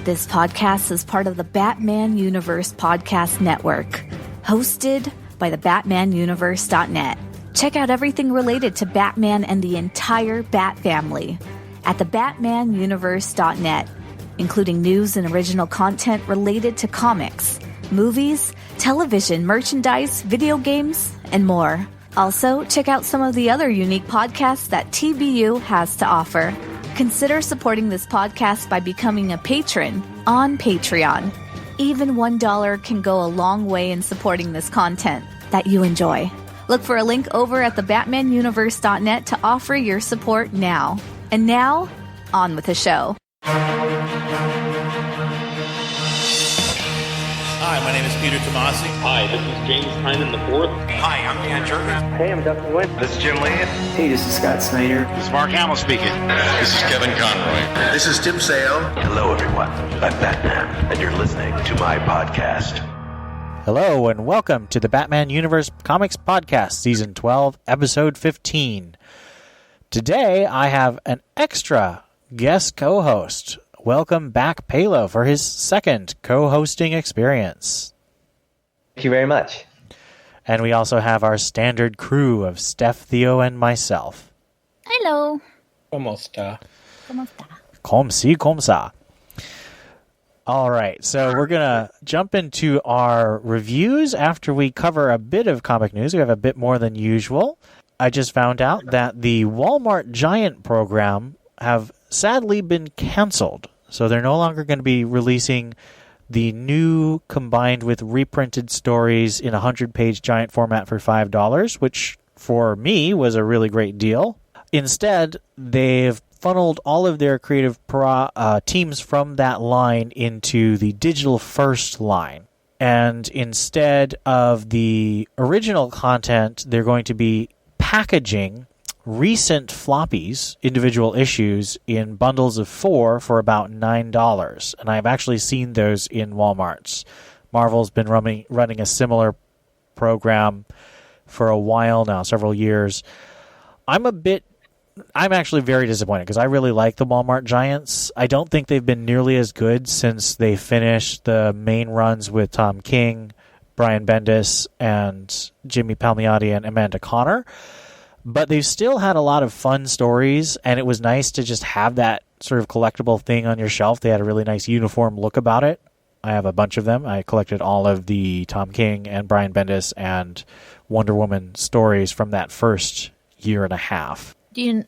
This podcast is part of the Batman Universe Podcast Network, hosted by the BatmanUniverse.net. Check out everything related to Batman and the entire Bat family at the BatmanUniverse.net, including news and original content related to comics, movies, television, merchandise, video games, and more. Also, check out some of the other unique podcasts that TBU has to offer. Consider supporting this podcast by becoming a patron on Patreon. Even $1 can go a long way in supporting this content that you enjoy. Look for a link over at thebatmanuniverse.net to offer your support now. And now, on with the show. Hi, my name is Peter Tomasi. Hi, this is James Tynan IV. Hi, I'm Dan Jurgens. Hey, I'm Dustin Wynn. This is Jim Lee. Hey, this is Scott Snyder. This is Mark Hamill speaking. This is Kevin Conroy. This is Tim Sale. Hello, everyone. I'm Batman, and you're listening to my podcast. Hello, and welcome to the Batman Universe Comics Podcast, Season 12, Episode 15. Today, I have an extra guest co-host. Welcome back, Palo, for his second co-hosting experience. Thank you very much. And we also have our standard crew of Steph, Theo, and myself. Hello. ¿Cómo está? ¿Cómo está? Comme si, comme ça. All right, so we're going to jump into our reviews after we cover a bit of comic news. We have a bit more than usual. I just found out that the Walmart Giant program have sadly been canceled. So they're no longer going to be releasing the new combined with reprinted stories in a 100-page giant format for $5, which for me was a really great deal. Instead, they've funneled all of their creative teams from that line into the digital first line. And instead of the original content, they're going to be packaging recent floppies, individual issues, in bundles of 4 for about $9. And I've actually seen those in Walmarts. Marvel's been running a similar program for a while now, several years. I'm actually very disappointed because I really like the Walmart Giants. I don't think they've been nearly as good since they finished the main runs with Tom King, Brian Bendis, and Jimmy Palmiotti and Amanda Conner. But they've still had a lot of fun stories, and it was nice to just have that sort of collectible thing on your shelf. They had a really nice uniform look about it. I have a bunch of them. I collected all of the Tom King and Brian Bendis and Wonder Woman stories from that first year and a half. Is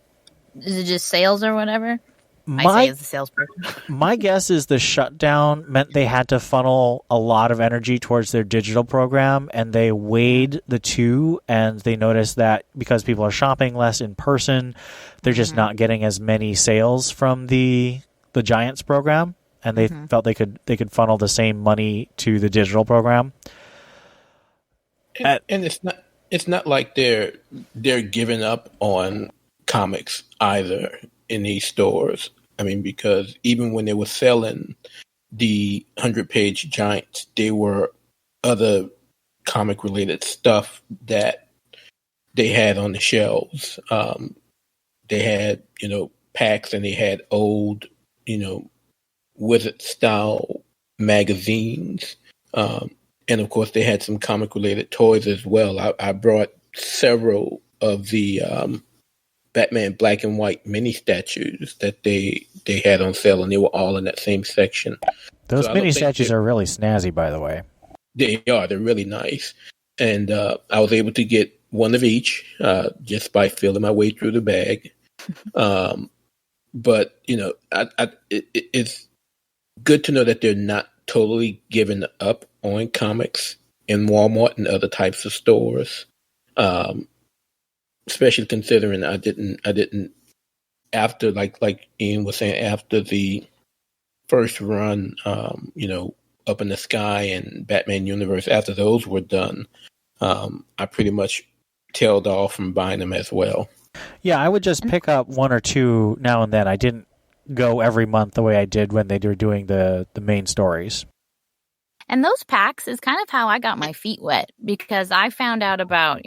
it just sales or whatever? I say as a salesperson. My guess is the shutdown meant they had to funnel a lot of energy towards their digital program, and they weighed the two, and they noticed that because people are shopping less in person, they're just not getting as many sales from the Giants program, and they felt they could funnel the same money to the digital program. And it's not like they're giving up on comics either in these stores. I mean, because even when they were selling the 100-page Giants, there were other comic-related stuff that they had on the shelves. They had, packs, and they had old, Wizard-style magazines. And, of course, they had some comic-related toys as well. I brought several of the Batman black and white mini statues that they had on sale, and they were all in that same section. Those mini statues are really snazzy, by the way. They are. They're really nice. And I was able to get one of each just by feeling my way through the bag. But, it's good to know that they're not totally giving up on comics in Walmart and other types of stores. Especially considering I didn't after like Ian was saying, after the first run, Up in the Sky and Batman Universe, after those were done, I pretty much tailed off from buying them as well. Yeah, I would just pick up one or two now and then. I didn't go every month the way I did when they were doing the main stories. And those packs is kind of how I got my feet wet, because I found out about,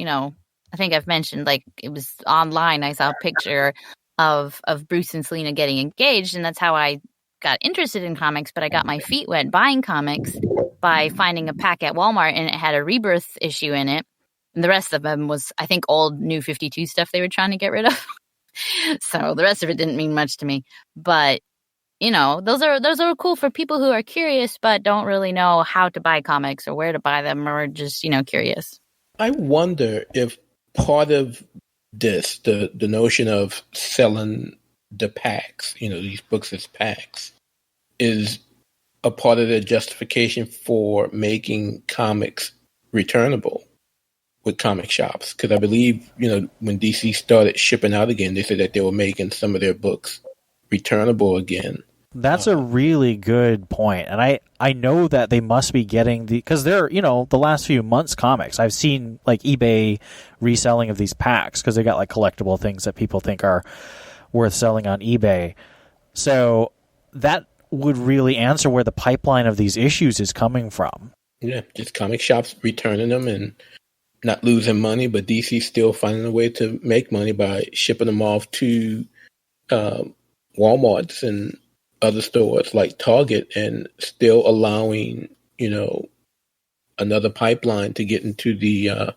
I think I've mentioned, like, it was online. I saw a picture of Bruce and Selena getting engaged, and that's how I got interested in comics, but I got my feet wet buying comics by finding a pack at Walmart, and it had a Rebirth issue in it. And the rest of them was, I think, old New 52 stuff they were trying to get rid of. So the rest of it didn't mean much to me. But, those are cool for people who are curious but don't really know how to buy comics or where to buy them, or just, curious. I wonder if part of this, the notion of selling the packs, these books as packs, is a part of their justification for making comics returnable with comic shops. Because I believe, when DC started shipping out again, they said that they were making some of their books returnable again. That's a really good point. And I know that they must be getting because they're, the last few months comics, I've seen like eBay reselling of these packs because they got like collectible things that people think are worth selling on eBay. So that would really answer where the pipeline of these issues is coming from. Yeah, just comic shops returning them and not losing money, but DC still finding a way to make money by shipping them off to Walmarts and other stores like Target, and still allowing another pipeline to get into the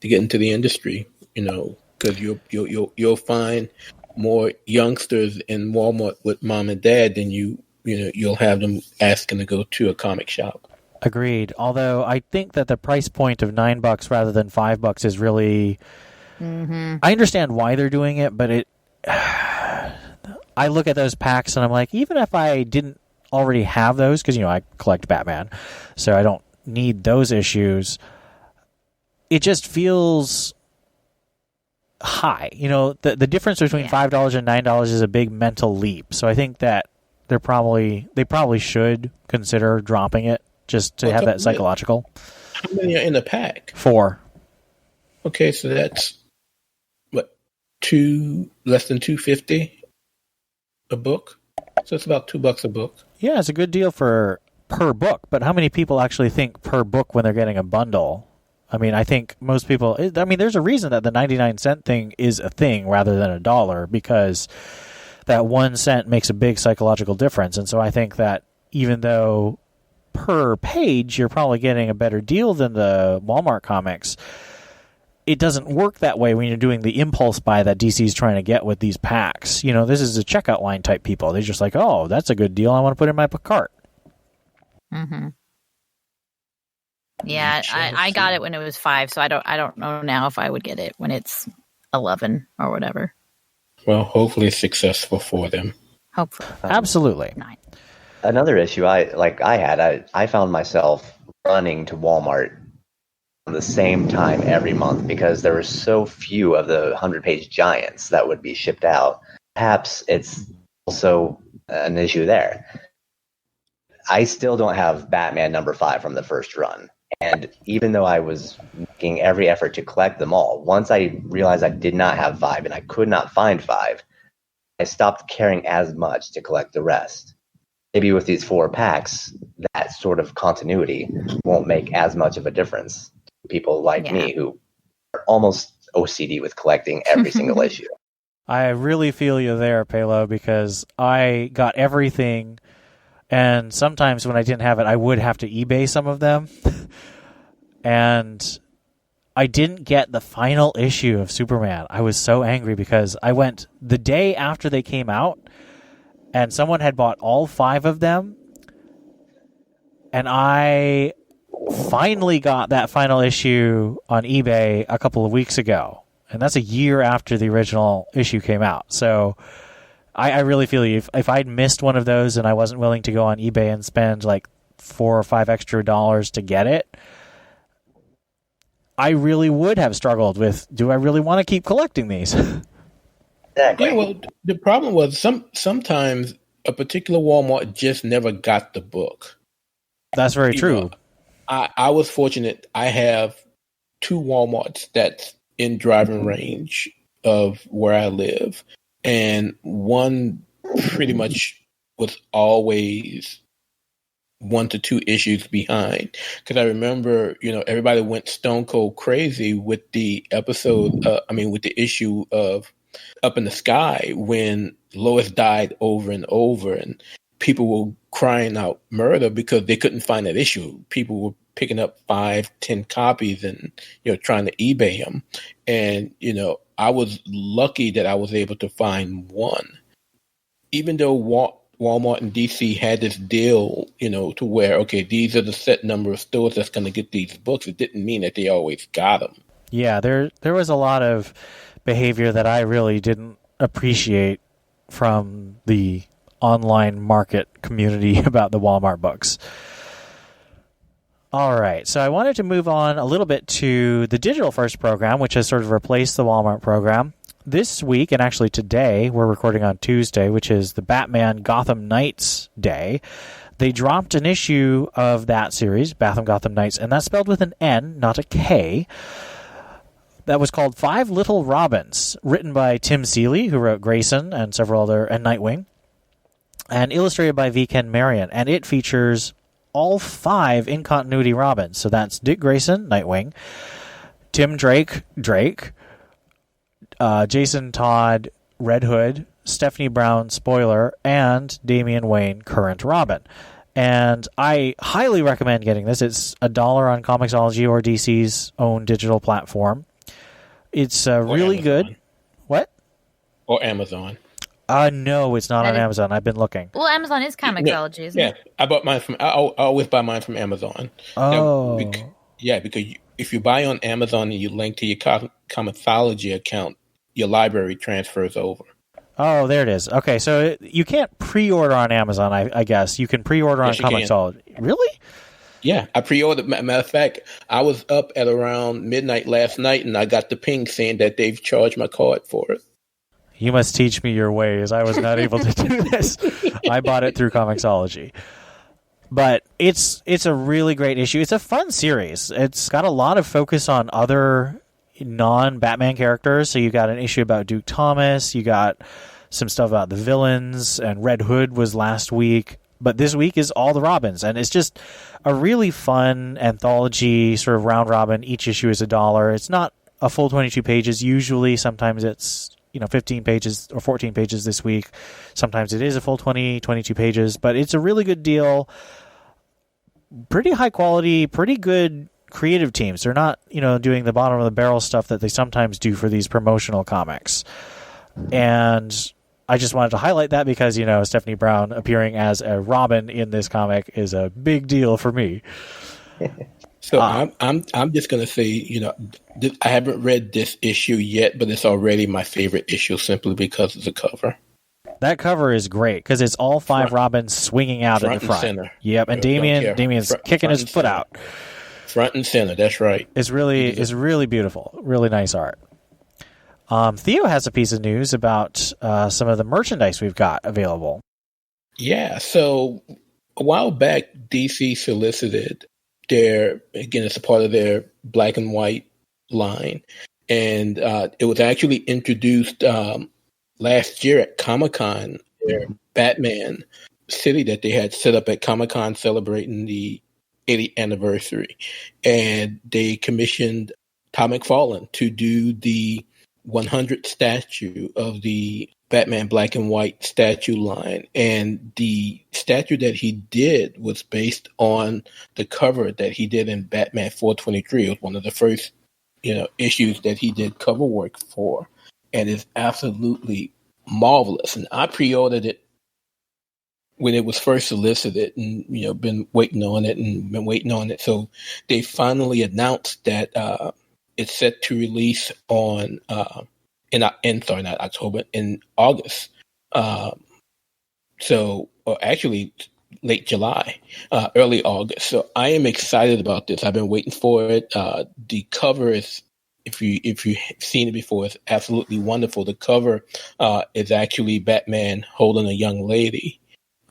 industry. Because you'll find more youngsters in Walmart with mom and dad than you'll have them asking to go to a comic shop. Agreed. Although I think that the price point of $9 rather than $5 is really. Mm-hmm. I understand why they're doing it, but it. I look at those packs and I'm like, even if I didn't already have those, because I collect Batman, so I don't need those issues. It just feels high. The difference between $5 and $9 is a big mental leap. So I think that they probably should consider dropping it just to have that psychological. How many are in the pack? 4. Okay, so that's what, less than $2.50 a book. So it's about $2 a book. Yeah, it's a good deal per book. But how many people actually think per book when they're getting a bundle? I mean, I think most people. There's a reason that the 99-cent thing is a thing rather than $1, because that 1 cent makes a big psychological difference. And so I think that even though per page you're probably getting a better deal than the Walmart comics, it doesn't work that way when you're doing the impulse buy that DC's trying to get with these packs. This is a checkout line type people. They're just like, oh, that's a good deal. I want to put it in my cart. Mm-hmm. Yeah, I got it when it was 5, so I don't know now if I would get it when it's 11 or whatever. Well, hopefully it's successful for them. Hopefully. Absolutely. 9. Another issue I found myself running to Walmart at the same time every month because there were so few of the 100-page giants that would be shipped out. Perhaps it's also an issue there. I still don't have Batman #5 from the first run. And even though I was making every effort to collect them all, once I realized I did not have 5 and I could not find 5, I stopped caring as much to collect the rest. Maybe with these 4 packs, that sort of continuity won't make as much of a difference to people like me who are almost OCD with collecting every single issue. I really feel you there, Palo, because I got everything, and sometimes when I didn't have it, I would have to eBay some of them. And I didn't get the final issue of Superman. I was so angry because I went the day after they came out, and someone had bought all 5 of them, and I finally got that final issue on eBay a couple of weeks ago. And that's a year after the original issue came out. So I really feel you. If I'd missed one of those and I wasn't willing to go on eBay and spend like $4 or $5 extra to get it, I really would have struggled with, do I really want to keep collecting these? Exactly. Yeah, well, the problem was sometimes a particular Walmart just never got the book. That's very true. I was fortunate. I have 2 Walmarts that's in driving range of where I live, and one pretty much was always 1 to 2 issues behind. Because I remember, everybody went stone cold crazy with the episode. With the issue of Up in the Sky when Lois died over and over, and people were crying out murder because they couldn't find that issue. People were picking up 5-10 copies and trying to eBay them. And I was lucky that I was able to find one, even though Walmart and DC had this deal, to where, okay, these are the set number of stores that's going to get these books. It didn't mean that they always got them. Yeah, there was a lot of behavior that I really didn't appreciate from the online market community about the Walmart books. All right, so I wanted to move on a little bit to the Digital First program, which has sort of replaced the Walmart program. This week, and actually today, we're recording on Tuesday, which is the Batman Gotham Knights Day. They dropped an issue of that series, Gotham Knights, and that's spelled with an N, not a K. That was called Five Little Robins, written by Tim Seeley, who wrote Grayson and several other, and Nightwing, and illustrated by V. Ken Marion. And it features all 5 in-continuity Robins. So that's Dick Grayson, Nightwing, Tim Drake, Jason Todd, Red Hood, Stephanie Brown, Spoiler, and Damian Wayne, current Robin. And I highly recommend getting this. It's $1 on Comixology or DC's own digital platform. It's really good. What? Or Amazon. No, it's not on Amazon. I've been looking. Well, Amazon is Comixology, isn't it? Yeah, I bought mine from. I always buy mine from Amazon. Oh, because if you buy on Amazon and you link to your Comixology account, your library transfers over. Oh, there it is. Okay, so you can't pre-order on Amazon. I guess you can pre-order on Comixology. Really? Yeah, I pre-ordered. Matter of fact, I was up at around midnight last night, and I got the ping saying that they've charged my card for it. You must teach me your ways. I was not able to do this. I bought it through Comixology. But it's a really great issue. It's a fun series. It's got a lot of focus on other non-Batman characters. So you got an issue about Duke Thomas. You got some stuff about the villains. And Red Hood was last week. But this week is all the Robins. And it's just a really fun anthology, sort of round robin. Each issue is $1. It's not a full 22 pages. Usually, sometimes it's 15 pages or 14 pages this week. Sometimes it is a full 22 pages, but it's a really good deal. Pretty high quality, pretty good creative teams. They're not, doing the bottom of the barrel stuff that they sometimes do for these promotional comics. And I just wanted to highlight that because, Stephanie Brown appearing as a Robin in this comic is a big deal for me. So I'm just going to say, I haven't read this issue yet, but it's already my favorite issue simply because of the cover. That cover is great because it's all 5 Robins swinging out at the front. Center. Yep, and Damian's kicking his foot out. Front and center, that's right. It's really beautiful. Really nice art. Theo has a piece of news about some of the merchandise we've got available. Yeah, so a while back, DC solicited it's a part of their black and white line. And it was actually introduced last year at Comic-Con, their Batman city that they had set up at Comic-Con celebrating the 80th anniversary. And they commissioned Todd McFarlane to do the 100th statue of the Batman black and white statue line. And the statue that he did was based on the cover that he did in Batman 423. It was one of the first, issues that he did cover work for. And it's absolutely marvelous. And I pre-ordered it when it was first solicited and, been waiting on it. So they finally announced that it's set to release on not October, in August. Actually late July, early August. So I am excited about this. I've been waiting for it. The cover is, if you've seen it before, it's absolutely wonderful. The cover is actually Batman holding a young lady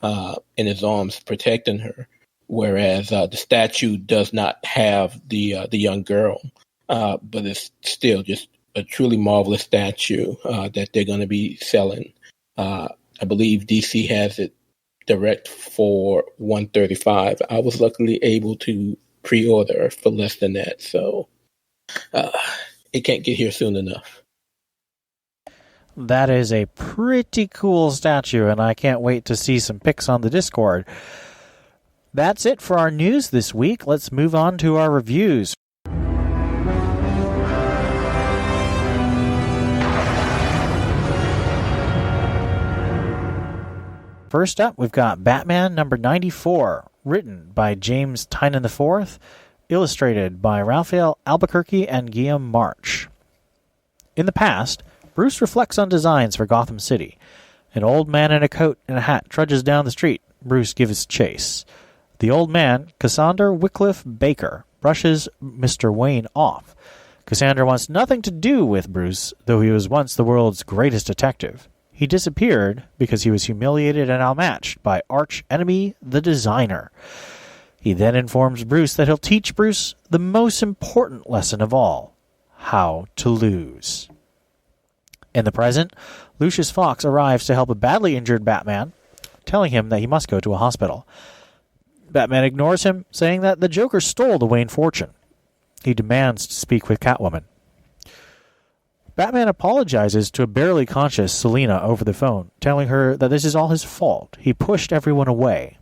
in his arms, protecting her, whereas the statue does not have the young girl. But it's still just a truly marvelous statue that they're going to be selling. I believe DC has it direct for $135. I was luckily able to pre-order for less than that, so it can't get here soon enough. That is a pretty cool statue, and I can't wait to see some pics on the Discord. That's it for our news this week. Let's move on to our reviews. First up, we've got Batman number 94, written by James Tynion IV, illustrated by Raphael Albuquerque and Guillaume March. In the past, Bruce reflects on designs for Gotham City. An old man in a coat and a hat trudges down the street. Bruce gives chase. The old man, Cassandra Wycliffe Baker, brushes Mr. Wayne off. Cassandra wants nothing to do with Bruce, though he was once the world's greatest detective. He disappeared because he was humiliated and outmatched by arch-enemy, the Designer. He then informs Bruce that he'll teach Bruce the most important lesson of all, how to lose. In the present, Lucius Fox arrives to help a badly injured Batman, telling him that he must go to a hospital. Batman ignores him, saying that the Joker stole the Wayne fortune. He demands to speak with Catwoman. Batman apologizes to a barely conscious Selina over the phone, telling her that this is all his fault. He pushed everyone away.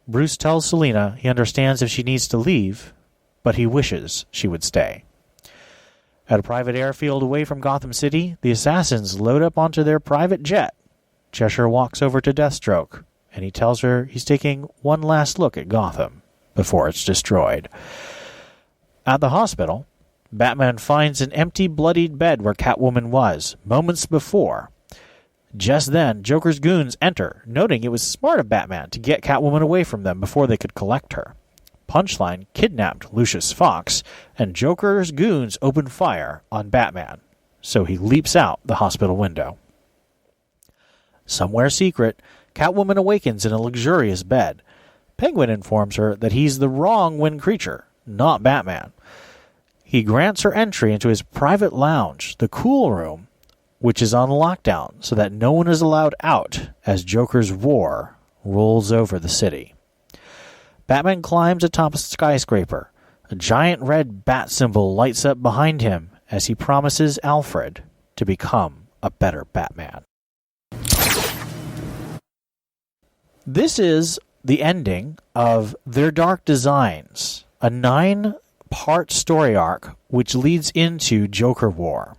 Bruce tells Selina he understands if she needs to leave, but he wishes she would stay. At a private airfield away from Gotham City, the assassins load up onto their private jet. Cheshire walks over to Deathstroke, and he tells her he's taking one last look at Gotham before it's destroyed. At the hospital, Batman finds an empty, bloodied bed where Catwoman was, moments before. Just then, Joker's goons enter, noting it was smart of Batman to get Catwoman away from them before they could collect her. Punchline kidnapped Lucius Fox, and Joker's goons open fire on Batman, so he leaps out the hospital window. Somewhere secret, Catwoman awakens in a luxurious bed. Penguin informs her that he's the wrong Wind Creature, not Batman. He grants her entry into his private lounge, the Cool Room, which is on lockdown so that no one is allowed out as Joker's war rolls over the city. Batman climbs atop a skyscraper. A giant red bat symbol lights up behind him as he promises Alfred to become a better Batman. This is the ending of Their Dark Designs, a 9-part story arc which leads into Joker War.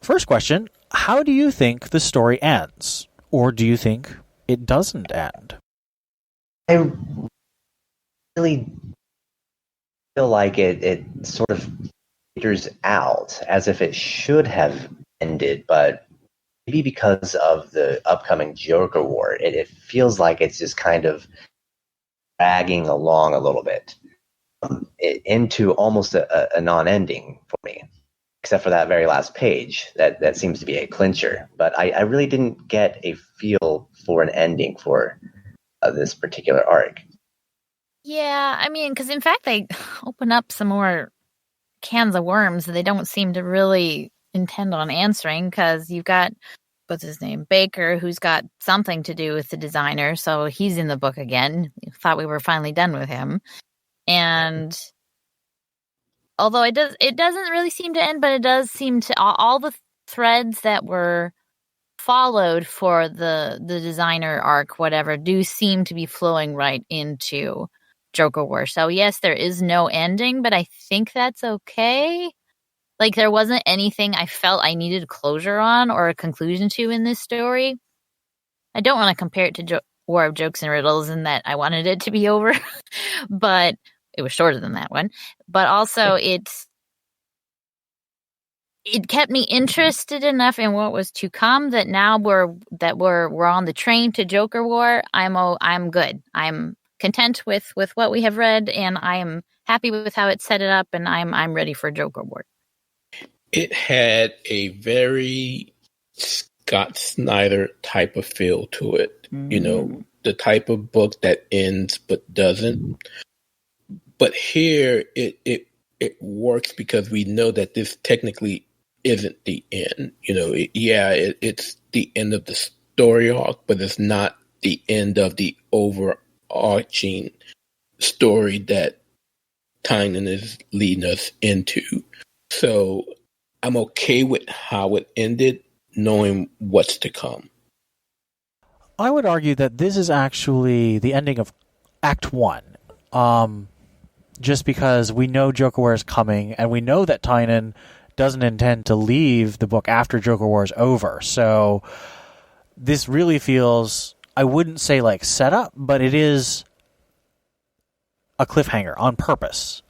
First question, how do you think the story ends? Or do you think it doesn't end? I really feel like it sort of peters out as if it should have ended, but maybe because of the upcoming Joker War, it feels like it's just kind of dragging along a little bit into almost a non-ending for me, except for that very last page that seems to be a clincher. But I really didn't get a feel for an ending for this particular arc. Yeah, I mean, because in fact they open up some more cans of worms that they don't seem to really intend on answering, because you've got, what's his name, Baker, who's got something to do with the Designer, so he's in the book again. Thought we were finally done with him. And although it doesn't really seem to end, but it does seem to, all the threads that were followed for the Designer arc, whatever, do seem to be flowing right into Joker War. So yes, there is no ending, but I think that's okay. Like, there wasn't anything I felt I needed closure on or a conclusion to in this story. I don't want to compare it to War of Jokes and Riddles in that I wanted it to be over, but it was shorter than that one. But also, it kept me interested enough in what was to come that now we're on the train to Joker War. I'm good. I'm content with what we have read, and I am happy with how it set it up, and I'm ready for Joker War. It had a very Scott Snyder type of feel to it. You know, the type of book that ends but doesn't. But here it works because we know that this technically isn't the end. You know, it's the end of the story arc, but it's not the end of the overarching story that Tynion is leading us into. So I'm okay with how it ended, knowing what's to come. I would argue that this is actually the ending of Act 1. Just because we know Joker War is coming, and we know that Tynion doesn't intend to leave the book after Joker War is over. So this really feels, I wouldn't say like setup, but it is a cliffhanger on purpose.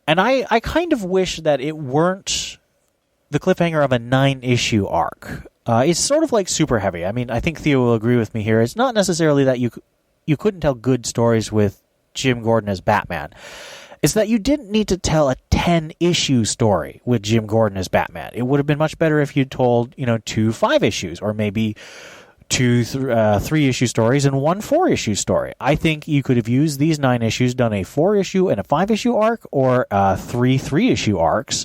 And I kind of wish that it weren't the cliffhanger of a 9-issue arc. It's sort of like Super Heavy. I mean, I think Theo will agree with me here. It's not necessarily that you couldn't tell good stories with Jim Gordon as Batman. It's that you didn't need to tell a 10-issue story with Jim Gordon as Batman. It would have been much better if you'd told, 2 5-issues, or maybe 2 3-issue stories and 1 4-issue story. I think you could have used these 9 issues, done a 4-issue and a 5-issue arc, or 3 3-issue arcs,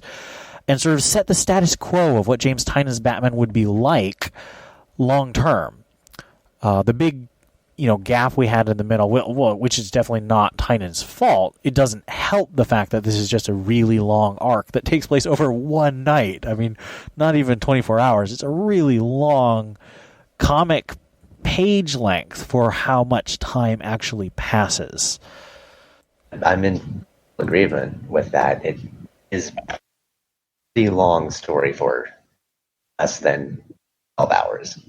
and sort of set the status quo of what James Tynion's Batman would be like long term. The big gap we had in the middle, which is definitely not Tynion's fault, it doesn't help the fact that this is just a really long arc that takes place over one night. I mean, not even 24 hours. It's a really long comic page length for how much time actually passes. I'm in agreement with that. It is the long story for less than 12 hours.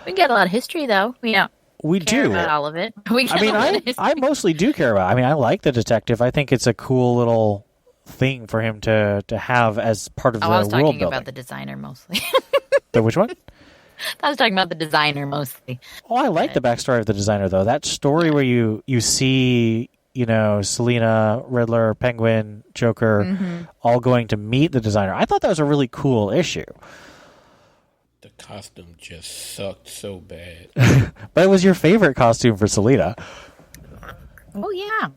We get a lot of history, though. We don't We care do. about all of it. I mostly do care about it. I mean, I like the detective. I think it's a cool little thing for him to have as part of the I was world talking building. about the designer mostly. The which one? I was talking about the designer mostly. Oh, I like the backstory of the designer, though. That story where you see, Selina, Riddler, Penguin, Joker, all going to meet the designer. I thought that was a really cool issue. The costume just sucked so bad. But it was your favorite costume for Selina. Oh, yeah.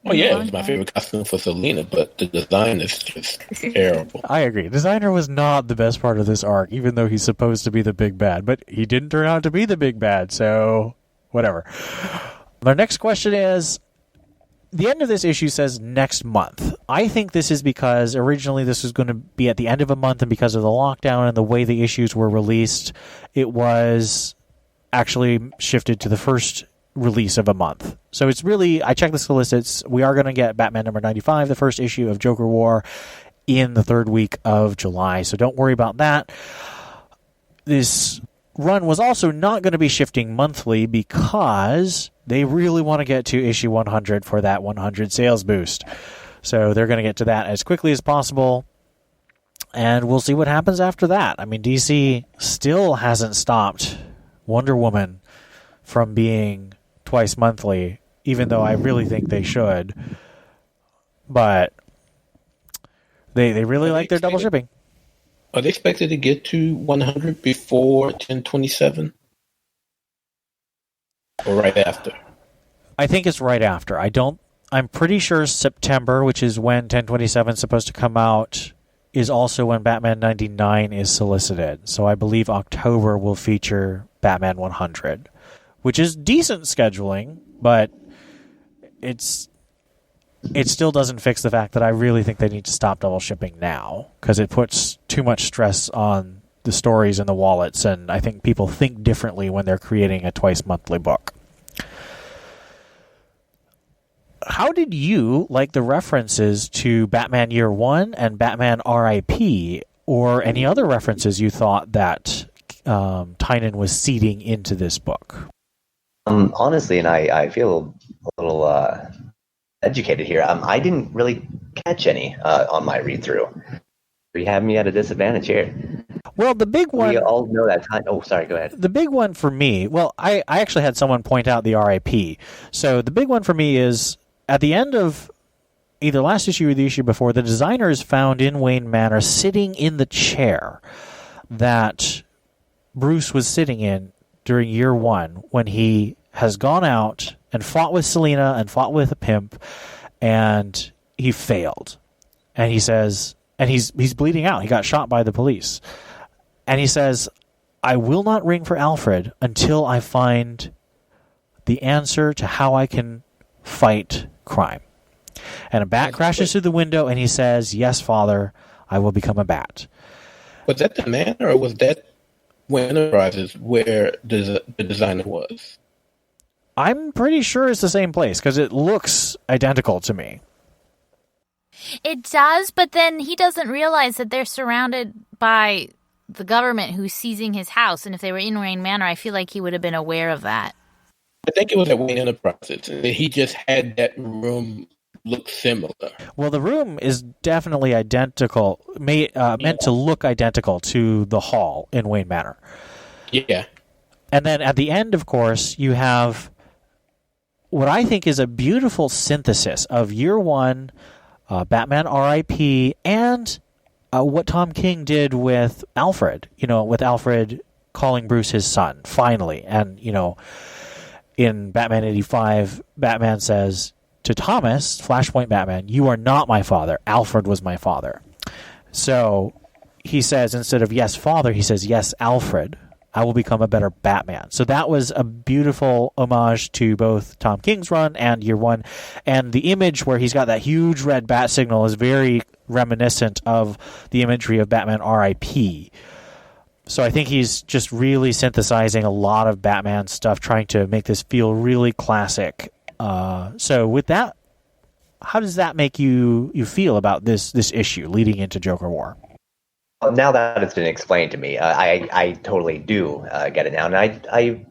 Oh, yeah, it was my favorite costume for Selina, but the design is just terrible. I agree. Designer was not the best part of this arc, even though he's supposed to be the big bad. But he didn't turn out to be the big bad, so whatever. Our next question is, the end of this issue says next month. I think this is because originally this was going to be at the end of a month, and because of the lockdown and the way the issues were released, it was actually shifted to the first release of a month. So it's really, I checked the solicits, we are going to get Batman number 95, the first issue of Joker War, in the 3rd week of July. So don't worry about that. This run was also not going to be shifting monthly because they really want to get to issue 100 for that 100 sales boost. So they're going to get to that as quickly as possible, and we'll see what happens after that. I mean, DC still hasn't stopped Wonder Woman from being twice monthly, even though I really think they should. But they really like their double shipping. Are they expected to get to 100 before 1027? Or right after? I think it's right after. I'm pretty sure September, which is when 1027 is supposed to come out, is also when Batman 99 is solicited. So I believe October will feature Batman 100, which is decent scheduling, but it still doesn't fix the fact that I really think they need to stop double shipping now, because it puts too much stress on the stories and the wallets, and I think people think differently when they're creating a twice monthly book. How did you like the references to Batman Year One and Batman R.I.P., or any other references you thought that Tynion was seeding into this book? Honestly, and I feel a little educated here. I didn't really catch any on my read-through. You have me at a disadvantage here. Well, the big one... We all know that time... Oh, sorry, go ahead. The big one for me... Well, I actually had someone point out the R.I.P. So the big one for me is, at the end of either last issue or the issue before, the designer is found in Wayne Manor sitting in the chair that Bruce was sitting in during Year One, when he has gone out and fought with Selina and fought with a pimp, and he failed. And he says... And he's bleeding out. He got shot by the police. And he says, I will not ring for Alfred until I find the answer to how I can fight crime. And a bat crashes through the window, and he says, "Yes, Father, I will become a bat." Was that the man, or was that Wayne Enterprises where the designer was? I'm pretty sure it's the same place because it looks identical to me. It does, but then he doesn't realize that they're surrounded by the government who's seizing his house. And if they were in Wayne Manor, I feel like he would have been aware of that. I think it was at Wayne Enterprises, and he just had that room look similar. Well, the room is definitely identical, meant to look identical to the hall in Wayne Manor. Yeah. And then at the end, of course, you have what I think is a beautiful synthesis of year one, Batman R.I.P., and what Tom King did with Alfred, with Alfred calling Bruce his son, finally. And, in Batman 85, Batman says to Thomas, Flashpoint Batman, "You are not my father. Alfred was my father." So he says, instead of "Yes, Father," he says, "Yes, Alfred. I will become a better Batman." So that was a beautiful homage to both Tom King's run and year one. And the image where he's got that huge red bat signal is very reminiscent of the imagery of Batman R.I.P. So I think he's just really synthesizing a lot of Batman stuff, trying to make this feel really classic. So with that, how does that make you feel about this issue leading into Joker War? Well, now that it's been explained to me, I totally do get it now, and I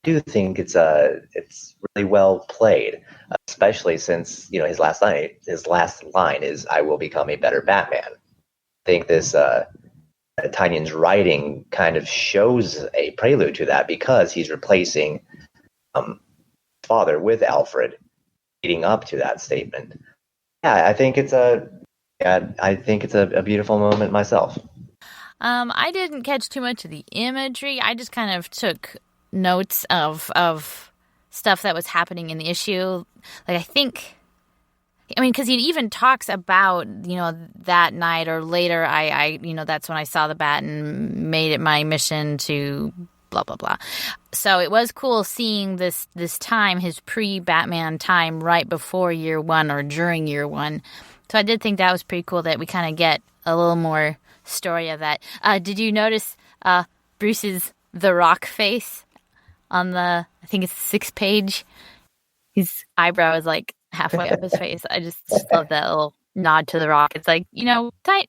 do think it's really well played, especially since his last line is "I will become a better Batman." I think this Tynion's writing kind of shows a prelude to that because he's replacing father with Alfred, leading up to that statement. Yeah, I think it's a beautiful moment myself. I didn't catch too much of the imagery. I just kind of took notes of stuff that was happening in the issue. Because he even talks about, that night or later, I that's when I saw the bat and made it my mission to blah, blah, blah. So it was cool seeing this time, his pre-Batman time right before year one or during year one. So I did think that was pretty cool that we kind of get a little more story of that. Did you notice Bruce's The Rock face on the, I think it's the 6th page? His eyebrow is like halfway up his face. I just love that little nod to The Rock. It's like,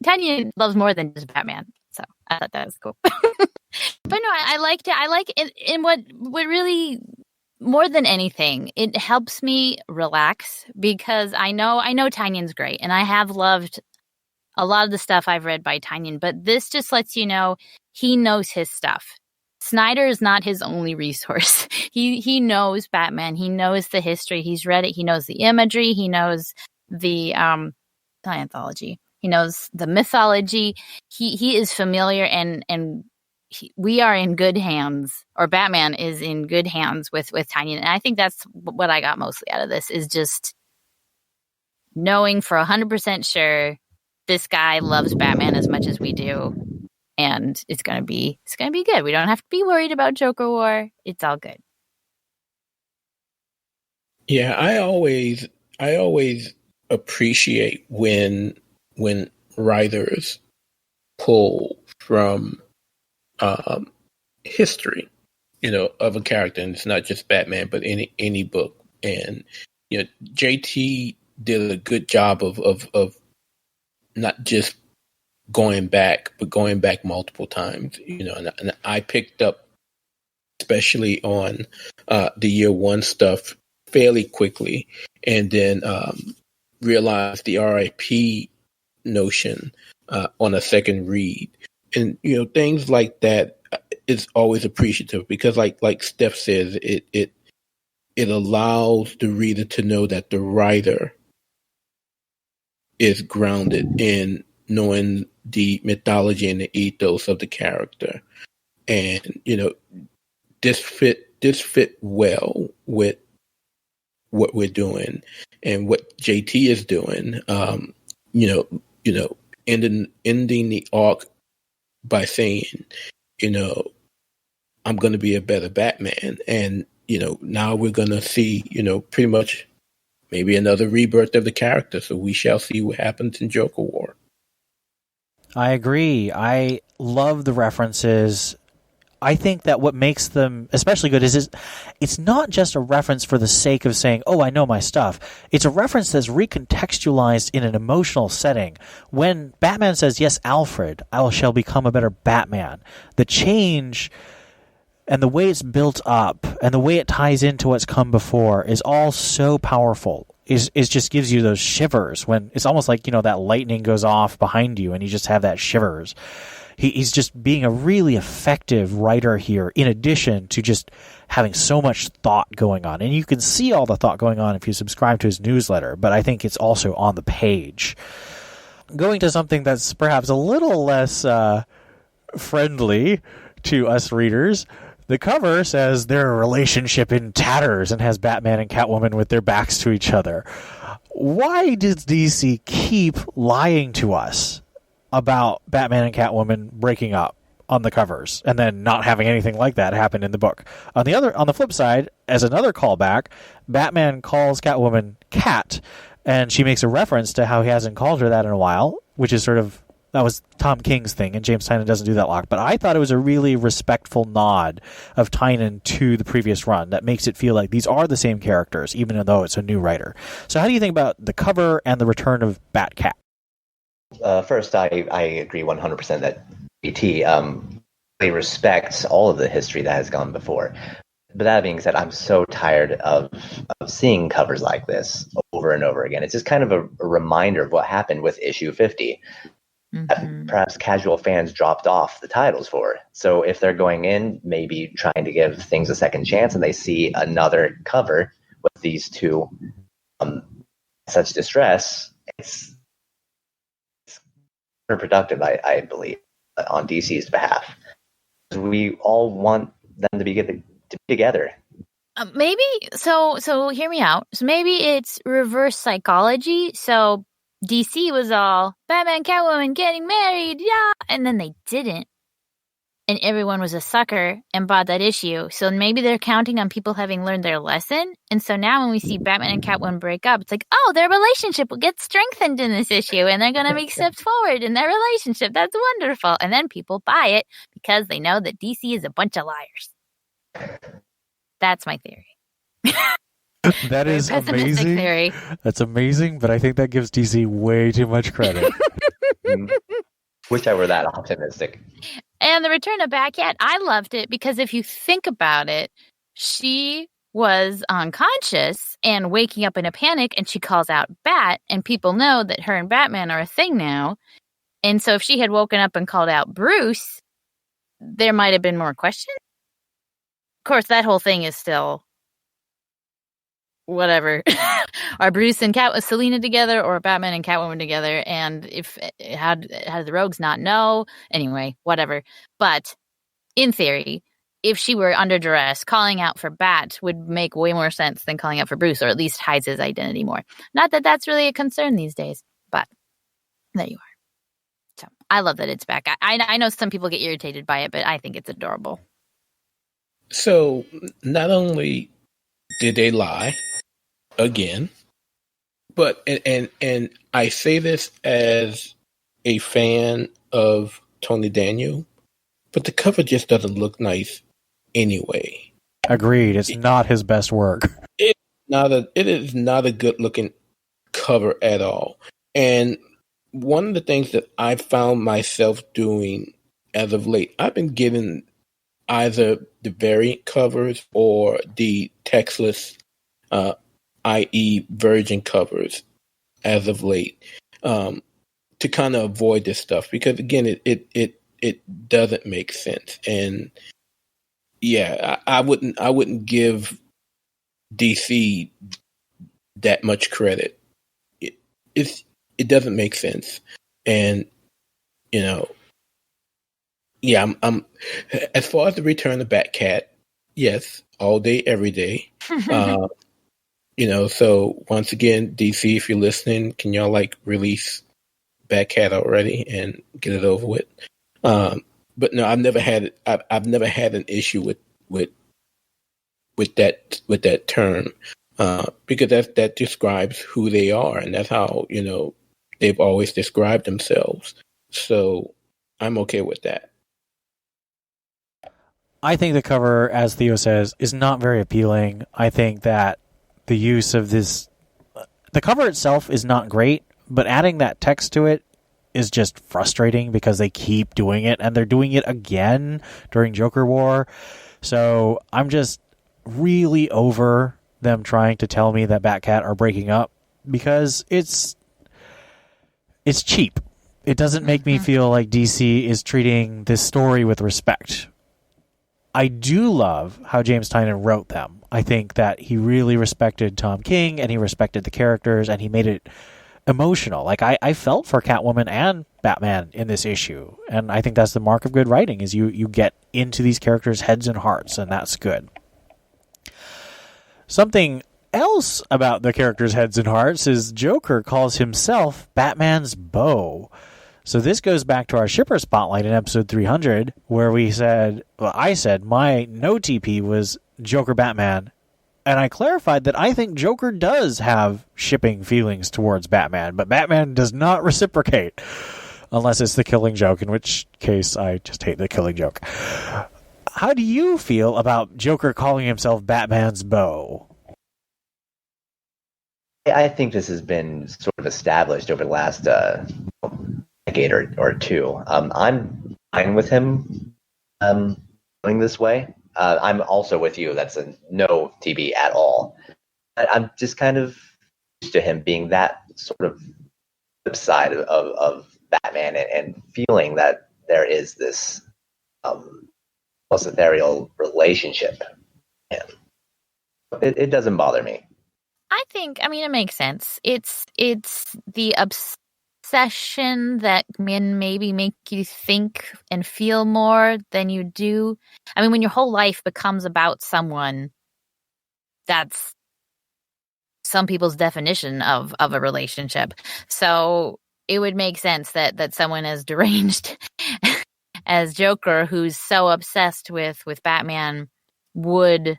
Tanya loves more than just Batman. So I thought that was cool. But no, I liked it. I like it. And what really, more than anything, it helps me relax because I know Tynion's great, and I have loved a lot of the stuff I've read by Tynion, but this just lets you know he knows his stuff. Snyder is not his only resource. He knows Batman. He knows the history. He's read it. He knows the imagery. He knows the anthology. He knows the mythology. He is familiar, and we are in good hands, or Batman is in good hands with Tynion. And I think that's what I got mostly out of this, is just knowing for 100% sure this guy loves Batman as much as we do. And it's gonna be good. We don't have to be worried about Joker War. It's all good. Yeah, I always appreciate when writers pull from history, of a character, and it's not just Batman, but any book. And JT did a good job of not just going back, but going back multiple times. And I picked up, especially on the year one stuff, fairly quickly, and then realized the RIP notion on a second read. And things like that is always appreciative because, like Steph says, it allows the reader to know that the writer is grounded in knowing the mythology and the ethos of the character, and this fit well with what we're doing and what JT is doing. Ending the arc by saying, I'm going to be a better Batman. And, now we're going to see, pretty much maybe another rebirth of the character. So we shall see what happens in Joker War. I agree. I love the references. I think that what makes them especially good is it's not just a reference for the sake of saying, oh, I know my stuff. It's a reference that's recontextualized in an emotional setting. When Batman says, yes, Alfred, I shall become a better Batman, the change and the way it's built up and the way it ties into what's come before is all so powerful. It just gives you those shivers when it's almost like, that lightning goes off behind you and you just have that shivers. He's just being a really effective writer here, in addition to just having so much thought going on. And you can see all the thought going on if you subscribe to his newsletter, but I think it's also on the page. Going to something that's perhaps a little less friendly to us readers, the cover says their relationship in tatters and has Batman and Catwoman with their backs to each other. Why does DC keep lying to us about Batman and Catwoman breaking up on the covers and then not having anything like that happen in the book? On the flip side, as another callback, Batman calls Catwoman Cat, and she makes a reference to how he hasn't called her that in a while, which is that was Tom King's thing, and James Tynion doesn't do that a lot. But I thought it was a really respectful nod of Tynion to the previous run that makes it feel like these are the same characters, even though it's a new writer. So how do you think about the cover and the return of Bat-Cat? First, I agree 100% that BT really respects all of the history that has gone before. But that being said, I'm so tired of seeing covers like this over and over again. It's just kind of a reminder of what happened with issue 50. That perhaps casual fans dropped off the titles for. So if they're going in, maybe trying to give things a second chance, and they see another cover with these two such distress, it's productive, I believe, on DC's behalf. We all want them to be together. Maybe so hear me out. So maybe it's reverse psychology. So DC was all Batman, Catwoman getting married, yeah, and then they didn't. And everyone was a sucker and bought that issue. So maybe they're counting on people having learned their lesson. And so now when we see Batman and Catwoman break up, it's like, oh, their relationship will get strengthened in this issue and they're going to make steps forward in their relationship. That's wonderful. And then people buy it because they know that DC is a bunch of liars. That's my theory. That is amazing. Theory. That's amazing, but I think that gives DC way too much credit. Wish I were that optimistic. And the return of Batcat, I loved it because if you think about it, she was unconscious and waking up in a panic, and she calls out Bat, and people know that her and Batman are a thing now. And so if she had woken up and called out Bruce, there might have been more questions. Of course, that whole thing is still whatever. Are Bruce and Selina together, or Batman and Catwoman together? And how did the Rogues not know? Anyway, whatever. But in theory, if she were under duress, calling out for Bat would make way more sense than calling out for Bruce, or at least hides his identity more. Not that that's really a concern these days, but there you are. So I love that it's back. I know some people get irritated by it, but I think it's adorable. So not only did they lie again, but and I say this as a fan of Tony Daniel, but the cover just doesn't look nice anyway. Agreed. It's not his best work. It is not a good looking cover at all. And one of the things that I found myself doing as of late, I've been getting either the variant covers or the textless, i.e. virgin covers as of late, to kind of avoid this stuff, because again, it doesn't make sense. And yeah, I wouldn't give DC that much credit. It doesn't make sense. And yeah, I'm as far as the return of Batcat, yes, all day, every day. So once again, DC, if you're listening, can y'all release Batcat already and get it over with? But no, I've never had an issue with that term. because that describes who they are, and that's how they've always described themselves. So I'm okay with that. I think the cover, as Theo says, is not very appealing. I think that the use of the cover itself is not great, but adding that text to it is just frustrating because they keep doing it, and they're doing it again during Joker War. So I'm just really over them trying to tell me that Batcat are breaking up, because it's cheap. It doesn't make me feel like DC is treating this story with respect. I do love how James Tynion wrote them. I think that he really respected Tom King, and he respected the characters, and he made it emotional. Like, I felt for Catwoman and Batman in this issue, and I think that's the mark of good writing, is you get into these characters' heads and hearts, and that's good. Something else about the characters' heads and hearts is Joker calls himself Batman's beau. So this goes back to our shipper spotlight in episode 300, where I said my no TP was Joker Batman, and I clarified that I think Joker does have shipping feelings towards Batman, but Batman does not reciprocate, unless it's the Killing Joke, in which case I just hate the Killing Joke. How do you feel about Joker calling himself Batman's beau? I think this has been sort of established over the last decade or two. I'm fine with him going this way. I'm also with you. That's a no TB at all. I'm just kind of used to him being that sort of flip side of Batman, and feeling that there is this ethereal relationship. And it doesn't bother me. I mean, it makes sense. It's the obsession that can maybe make you think and feel more than you do. I mean, when your whole life becomes about someone, that's some people's definition of a relationship. So it would make sense that someone as deranged as Joker, who's so obsessed with Batman, would,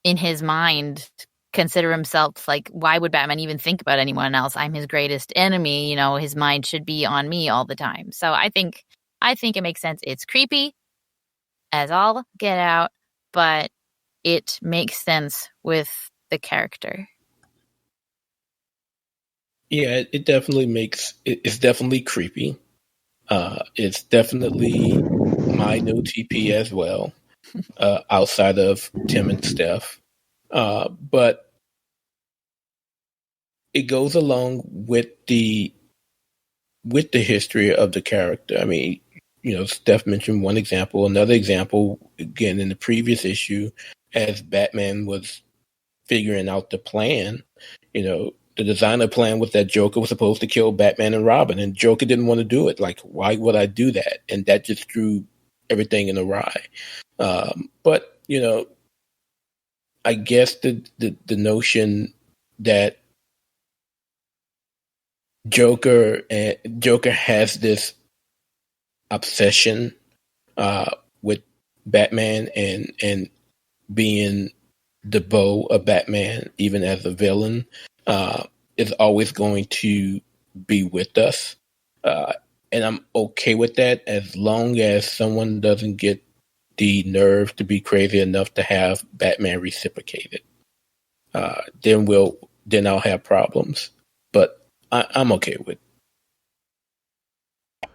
in his mind, consider himself like, why would Batman even think about anyone else? I'm his greatest enemy. His mind should be on me all the time. So I think it makes sense. It's creepy as all get out, but it makes sense with the character. Yeah, it definitely it's definitely creepy. It's definitely my no TP as well, outside of Tim and Steph. But it goes along with the history of the character. I mean, Steph mentioned one example. Another example, again, in the previous issue, as Batman was figuring out the plan, the designer plan was that Joker was supposed to kill Batman and Robin, and Joker didn't want to do it. Like, why would I do that? And that just threw everything in awry. But, I guess the notion that Joker has this obsession with Batman and being the beau of Batman, even as a villain, is always going to be with us. And I'm okay with that, as long as someone doesn't get the nerve to be crazy enough to have Batman reciprocate it. Then I'll have problems. But I'm okay with it.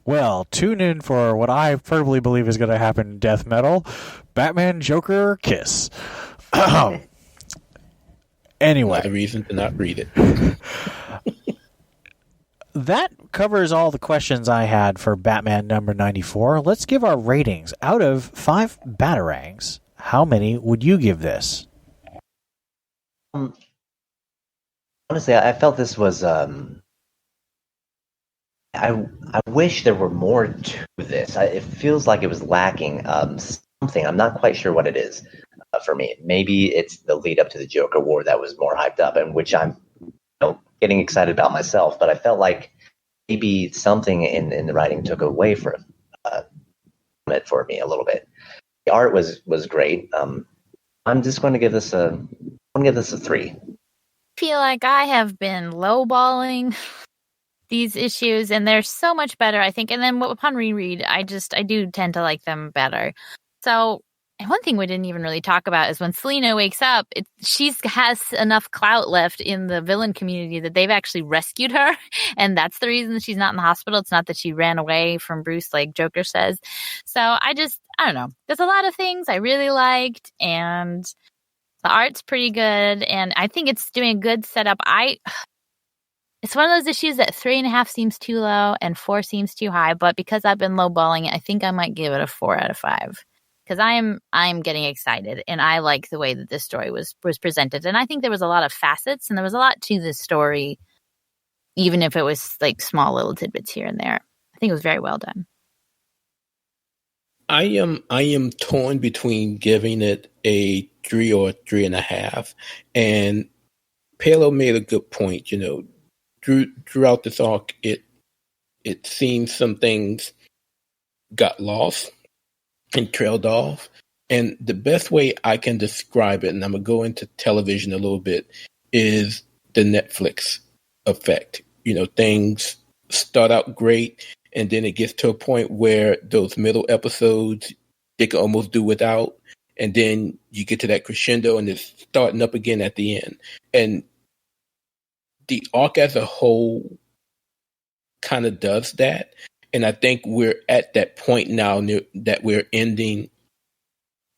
Well, tune in for what I firmly believe is going to happen in Death Metal. Batman Joker kiss. Anyway. Another reason to not read it. That covers all the questions I had for Batman number 94. Let's give our ratings. Out of 5 Batarangs, how many would you give this? Honestly, I felt this was. I wish there were more to this. It feels like it was lacking something. I'm not quite sure what it is for me. Maybe it's the lead up to the Joker War that was more hyped up, and which I'm getting excited about myself. But I felt like maybe something in the writing took away from it for me a little bit. The art was great. I'm just going to give this a 3. Feel like I have been lowballing these issues, and they're so much better, I think. And then upon reread, I do tend to like them better. So, and one thing we didn't even really talk about is when Selena wakes up, she has enough clout left in the villain community that they've actually rescued her, and that's the reason that she's not in the hospital. It's not that she ran away from Bruce like Joker says. So I don't know. There's a lot of things I really liked, and the art's pretty good, and I think it's doing a good setup. It's one of those issues that 3.5 seems too low and 4 seems too high, but because I've been lowballing it, I think I might give it a 4 out of 5. Because I'm getting excited, and I like the way that this story was presented. And I think there was a lot of facets, and there was a lot to this story, even if it was like small little tidbits here and there. I think it was very well done. I am torn between giving it a 3 or 3.5. And Palo made a good point. Throughout this arc, it seems some things got lost and trailed off. And the best way I can describe it, and I'm going to go into television a little bit, is the Netflix effect. Things start out great, and then it gets to a point where those middle episodes, they can almost do without. And then you get to that crescendo, and it's starting up again at the end. And the arc as a whole kind of does that. And I think we're at that point now that we're ending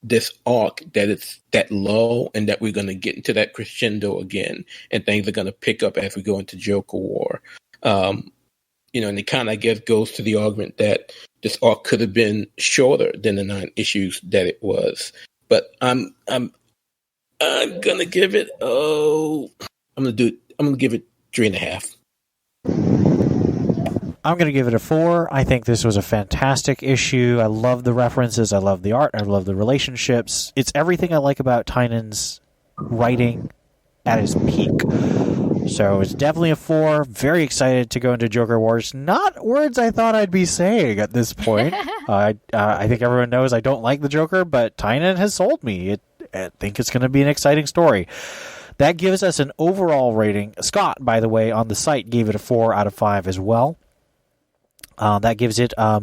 this arc, that it's that low, and that we're going to get into that crescendo again, and things are going to pick up as we go into Joker War. And it kind of, I guess, goes to the argument that this arc could have been shorter than the 9 issues that it was. But I'm gonna give it. I'm gonna give it 3.5. I'm going to give it a 4. I think this was a fantastic issue. I love the references. I love the art. I love the relationships. It's everything I like about Tynan's writing at his peak. So it's definitely a 4. Very excited to go into Joker Wars. Not words I thought I'd be saying at this point. I think everyone knows I don't like the Joker, but Tynan has sold me. I think it's going to be an exciting story. That gives us an overall rating. Scott, by the way, on the site gave it a 4 out of 5 as well. That gives it, I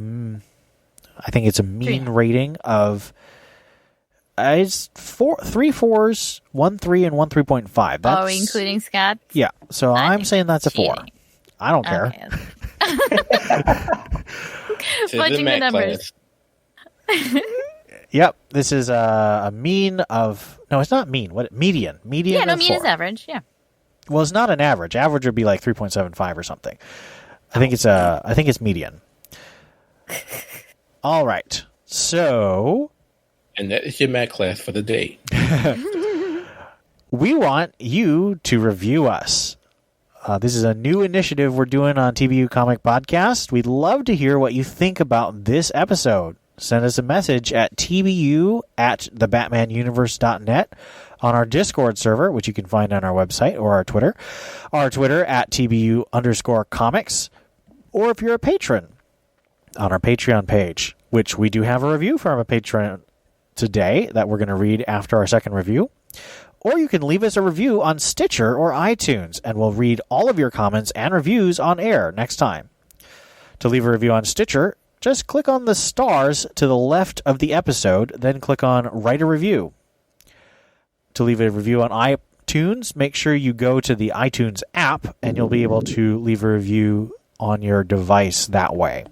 think it's a mean rating of, it's 3 4s, 1 3, and 1 3.5. That's, including Scott? Yeah, so I'm saying that's a 4. I don't care. Fudging the numbers. Yep, this is a mean of, no, it's not mean. What, median? Median. Yeah, no, mean 4. is average. Yeah. Well, it's not an average. Average would be like 3.75 or something. I think it's median. All right. So, and that is your math class for the day. We want you to review us. This is a new initiative we're doing on TBU Comic Podcast. We'd love to hear what you think about this episode. Send us a message at tbu@thebatmanuniverse.net, on our Discord server, which you can find on our website, or our Twitter. Our Twitter at TBU_comics. Or if you're a patron, on our Patreon page, which we do have a review from a patron today that we're going to read after our second review. Or you can leave us a review on Stitcher or iTunes, and we'll read all of your comments and reviews on air next time. To leave a review on Stitcher, just click on the stars to the left of the episode, then click on Write a Review. To leave a review on iTunes, make sure you go to the iTunes app, and you'll be able to leave a review on your device that way.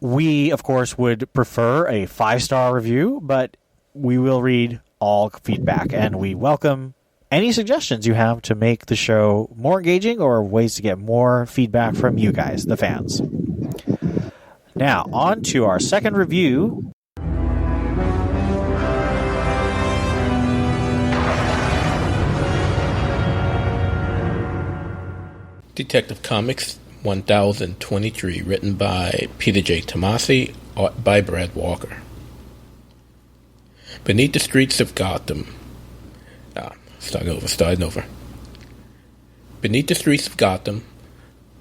We, of course, would prefer a 5-star review, but we will read all feedback, and we welcome any suggestions you have to make the show more engaging or ways to get more feedback from you guys, the fans. Now, on to our second review. Detective Comics 1023, written by Peter J. Tomasi, art by Brad Walker. Beneath the streets of Gotham. Starting over. Beneath the streets of Gotham,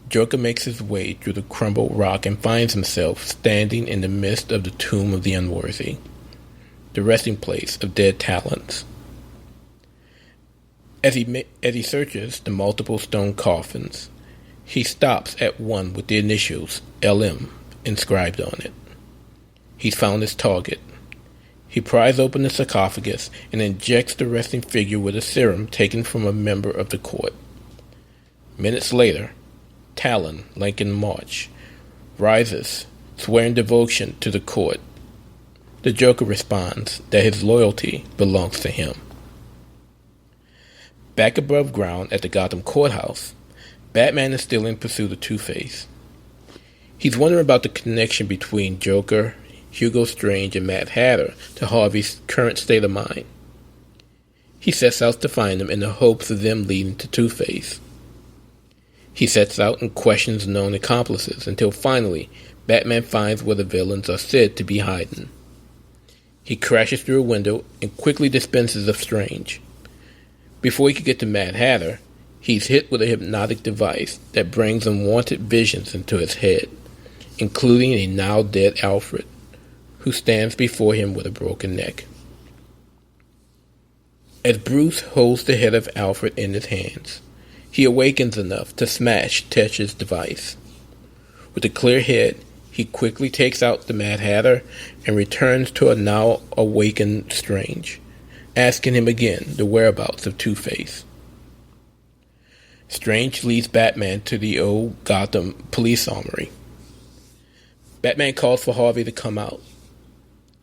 Joker makes his way through the crumbled rock and finds himself standing in the midst of the tomb of the unworthy. the resting place of dead talents. As he searches the multiple stone coffins, he stops at one with the initials LM inscribed on it. He's found his target. He pries open the sarcophagus and injects the resting figure with a serum taken from a member of the court. Minutes later, Talon, Lincoln March, rises, swearing devotion to the court. The Joker responds that his loyalty belongs to him. Back above ground at the Gotham courthouse, Batman is still in pursuit of Two-Face. He's wondering about the connection between Joker, Hugo Strange, and Mad Hatter to Harvey's current state of mind. He sets out to find them in the hopes of them leading to Two-Face. He sets out and questions known accomplices until finally Batman finds where the villains are said to be hiding. He crashes through a window and quickly dispenses of Strange. Before he can get to Mad Hatter, he's hit with a hypnotic device that brings unwanted visions into his head, including a now-dead Alfred, who stands before him with a broken neck. As Bruce holds the head of Alfred in his hands, he awakens enough to smash Tetch's device. With a clear head, he quickly takes out the Mad Hatter and returns to a now-awakened Strange, asking him again the whereabouts of Two-Face. Strange leads Batman to the old Gotham police armory. Batman calls for Harvey to come out.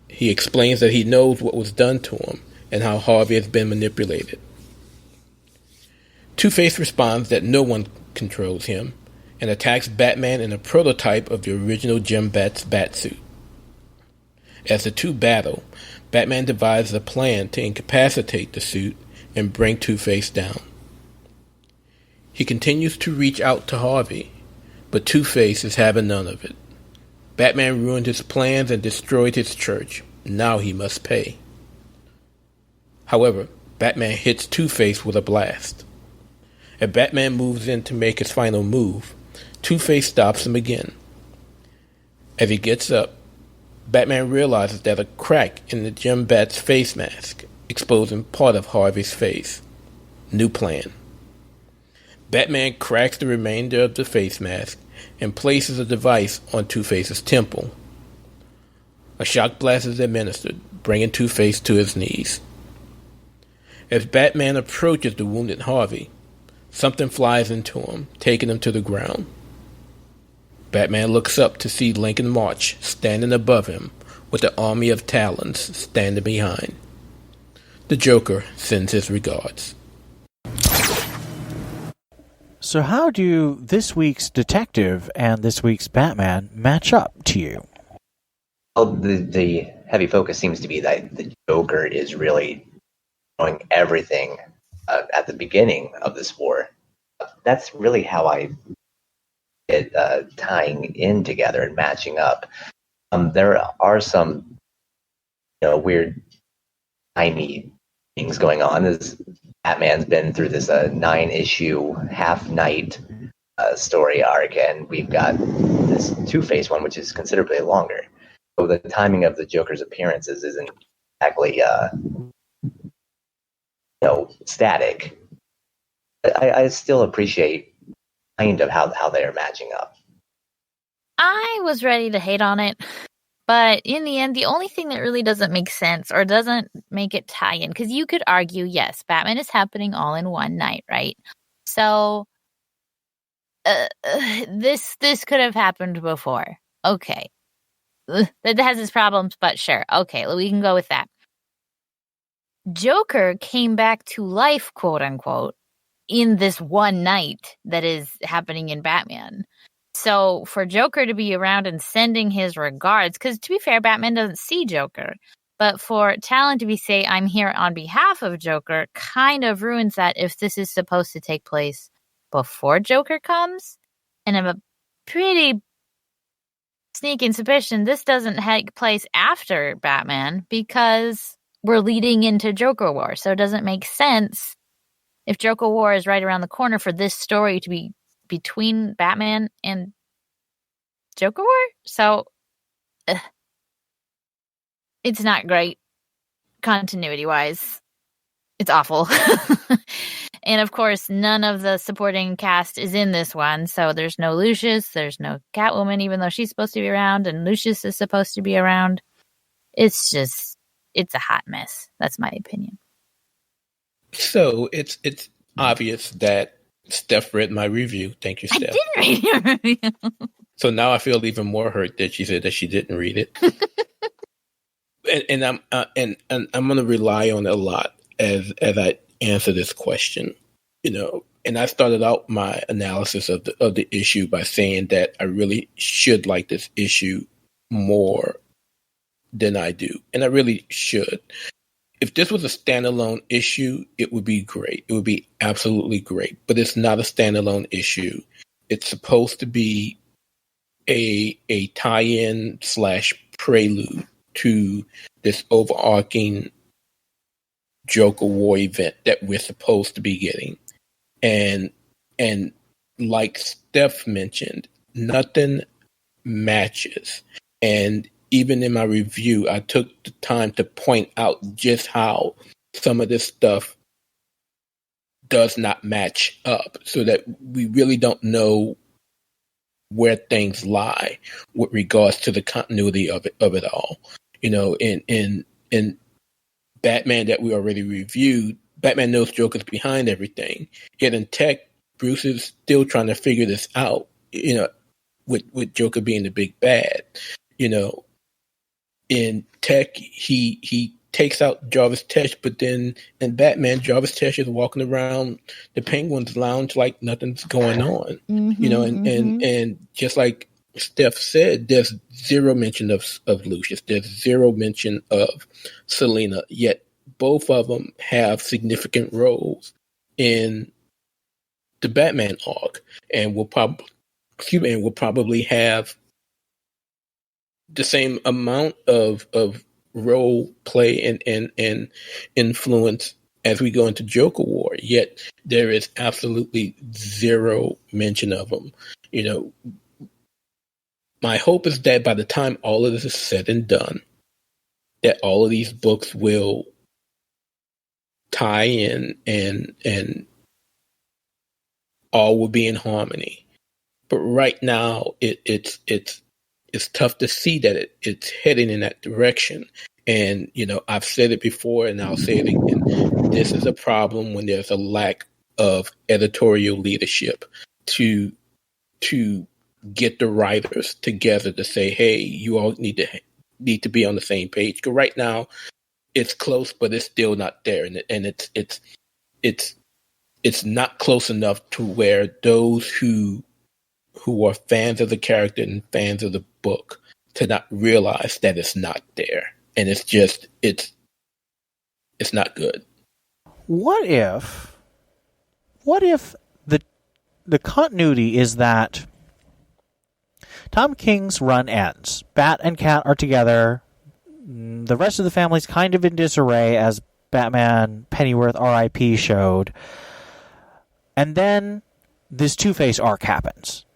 He explains that he knows what was done to him and how Harvey has been manipulated. Two-Face responds that no one controls him and attacks Batman in a prototype of the original Jim Bat's Batsuit. As the two battle, Batman devises a plan to incapacitate the suit and bring Two-Face down. He continues to reach out to Harvey, but Two-Face is having none of it. Batman ruined his plans and destroyed his church. Now he must pay. However, Batman hits Two-Face with a blast. As Batman moves in to make his final move, Two-Face stops him again. As he gets up, Batman realizes that a crack in the Jim Bat's face mask, exposing part of Harvey's face. New plan. Batman cracks the remainder of the face mask and places a device on Two-Face's temple. A shock blast is administered, bringing Two-Face to his knees. As Batman approaches the wounded Harvey, something flies into him, taking him to the ground. Batman looks up to see Lincoln March standing above him with the army of Talons standing behind. The Joker sends his regards. So how do this week's detective and this week's Batman match up to you? Well, the heavy focus seems to be that the Joker is really knowing everything at the beginning of this war. That's really how I get tying in together and matching up. There are some, weird, tiny things going on. As Batman's been through this 9-issue half-night story arc, and we've got this Two-Face one, which is considerably longer. So the timing of the Joker's appearances isn't exactly, static. I still appreciate kind of how they are matching up. I was ready to hate on it, but in the end, the only thing that really doesn't make sense or doesn't make it tie in, because you could argue, yes, Batman is happening all in one night, right? So this could have happened before. Okay. That has its problems, but sure. Okay, we can go with that. Joker came back to life, quote unquote, in this one night that is happening in Batman. So for Joker to be around and sending his regards, because to be fair, Batman doesn't see Joker, but for Talon to be say, I'm here on behalf of Joker, kind of ruins that if this is supposed to take place before Joker comes. And I'm a pretty sneaking suspicion this doesn't take place after Batman, because we're leading into Joker War. So it doesn't make sense if Joker War is right around the corner for this story to be between Batman and Joker War. So it's not great. continuity wise, it's awful. And of course, none of the supporting cast is in this one. So there's no Lucius, there's no Catwoman, even though she's supposed to be around, and Lucius is supposed to be around. It's a hot mess. That's my opinion. So it's obvious that Steph read my review. Thank you, Steph. I didn't read your review. So now I feel even more hurt that she said that she didn't read it. and I'm going to rely on it a lot as I answer this question. And I started out my analysis of the issue by saying that I really should like this issue more than I do, and I really should. If this was a standalone issue, it would be great. It would be absolutely great. But it's not a standalone issue. It's supposed to be a tie-in / prelude to this overarching Joker War event that we're supposed to be getting. And like Steph mentioned, nothing matches. And even in my review, I took the time to point out just how some of this stuff does not match up, so that we really don't know where things lie with regards to the continuity of it all. In Batman that we already reviewed, Batman knows Joker's behind everything. Yet in Tech, Bruce is still trying to figure this out, with Joker being the big bad. In Tech, he takes out Jarvis Tesh, but then in Batman, Jarvis Tesh is walking around the Penguin's lounge like nothing's going on. And just like Steph said, there's zero mention of Lucius. There's zero mention of Selina, yet both of them have significant roles in the Batman arc, and will probably have the same amount of role play and influence as we go into Joker War. Yet there is absolutely zero mention of them. My hope is that by the time all of this is said and done, that all of these books will tie in and all will be in harmony. But right now, it's tough to see that it's heading in that direction. And, I've said it before and I'll say it again. This is a problem when there's a lack of editorial leadership to get the writers together to say, hey, you all need to be on the same page. Because right now it's close, but it's still not there. And it's not close enough to where those who are fans of the character and fans of the book to not realize that it's not there. And it's not good. What if the continuity is that Tom King's run ends, Bat and Cat are together, the rest of the family's kind of in disarray, as Batman Pennyworth R.I.P. showed, and then this Two-Face arc happens.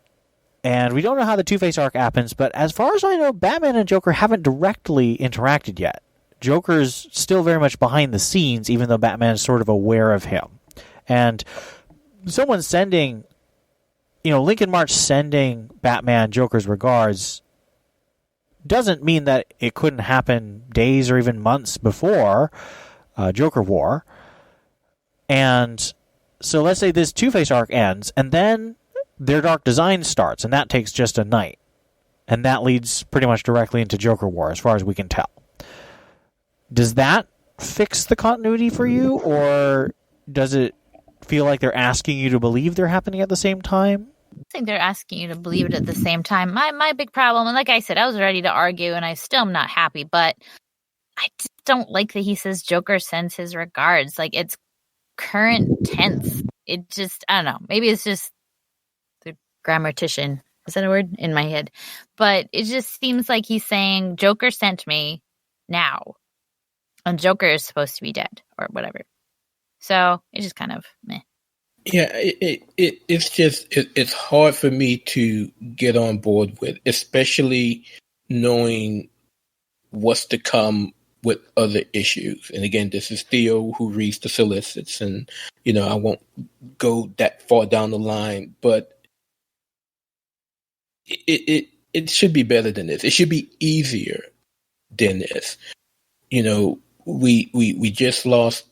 And we don't know how the Two-Face arc happens, but as far as I know, Batman and Joker haven't directly interacted yet. Joker's still very much behind the scenes, even though Batman is sort of aware of him. And someone sending, Lincoln March sending Batman Joker's regards doesn't mean that it couldn't happen days or even months before Joker War. And so let's say this Two-Face arc ends, and then their Dark Design starts, and that takes just a night. And that leads pretty much directly into Joker War, as far as we can tell. Does that fix the continuity for you, or does it feel like they're asking you to believe they're happening at the same time? I think they're asking you to believe it at the same time. My big problem, and like I said, I was ready to argue, and I still am not happy, but I just don't like that he says Joker sends his regards. Like, it's current tense. It just, I don't know. Maybe it's just the grammatician. Is that a word? In my head. But it just seems like he's saying Joker sent me now. And Joker is supposed to be dead or whatever. So it's just kind of meh. Yeah, it's hard for me to get on board with, especially knowing what's to come with other issues. And again, this is Theo who reads the solicits, and I won't go that far down the line, but it should be better than this. It should be easier than this. We just lost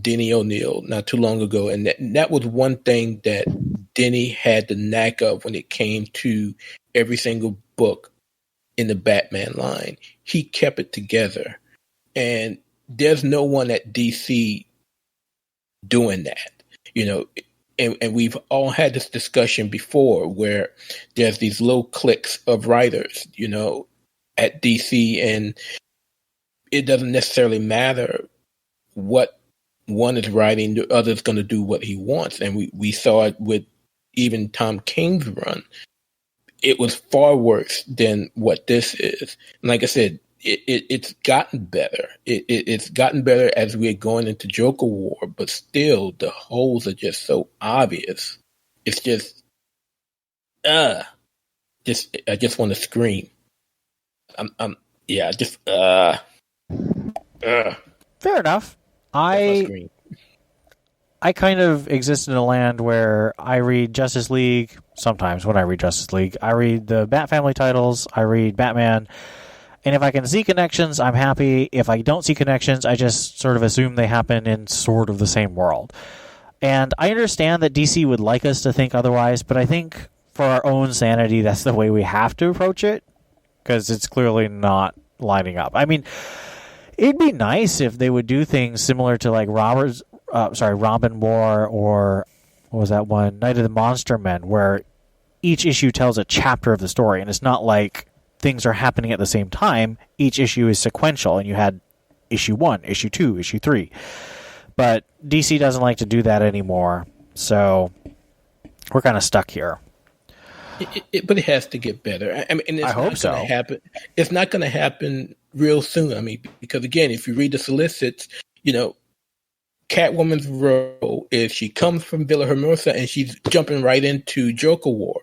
Denny O'Neil not too long ago, and that was one thing that Denny had the knack of when it came to every single book in the Batman line. He kept it together, and there's no one at DC doing that. And we've all had this discussion before where there's these little cliques of writers, at DC, and it doesn't necessarily matter what one is writing, the other's going to do what he wants. And we saw it with even Tom King's run. It was far worse than what this is. And like I said, it's gotten better. It's gotten better as we're going into Joker War, but still the holes are just so obvious. It's just, I just want to scream. Fair enough. I kind of exist in a land where I read Justice League. Sometimes when I read Justice League, I read the Bat Family titles, I read Batman, and if I can see connections, I'm happy. If I don't see connections, I just sort of assume they happen in sort of the same world. And I understand that DC would like us to think otherwise, but I think for our own sanity, that's the way we have to approach it, because it's clearly not lining up. I mean, it'd be nice if they would do things similar to like Robin War, or what was that one, Night of the Monster Men, where each issue tells a chapter of the story, and it's not like things are happening at the same time. Each issue is sequential, and you had issue 1, issue 2, issue 3. But DC doesn't like to do that anymore, so we're kind of stuck here. But it has to get better. I mean, and I hope so. It's not going to happen real soon. I mean, because again, if you read the solicits, Catwoman's role is she comes from Villa Hermosa and she's jumping right into Joker War.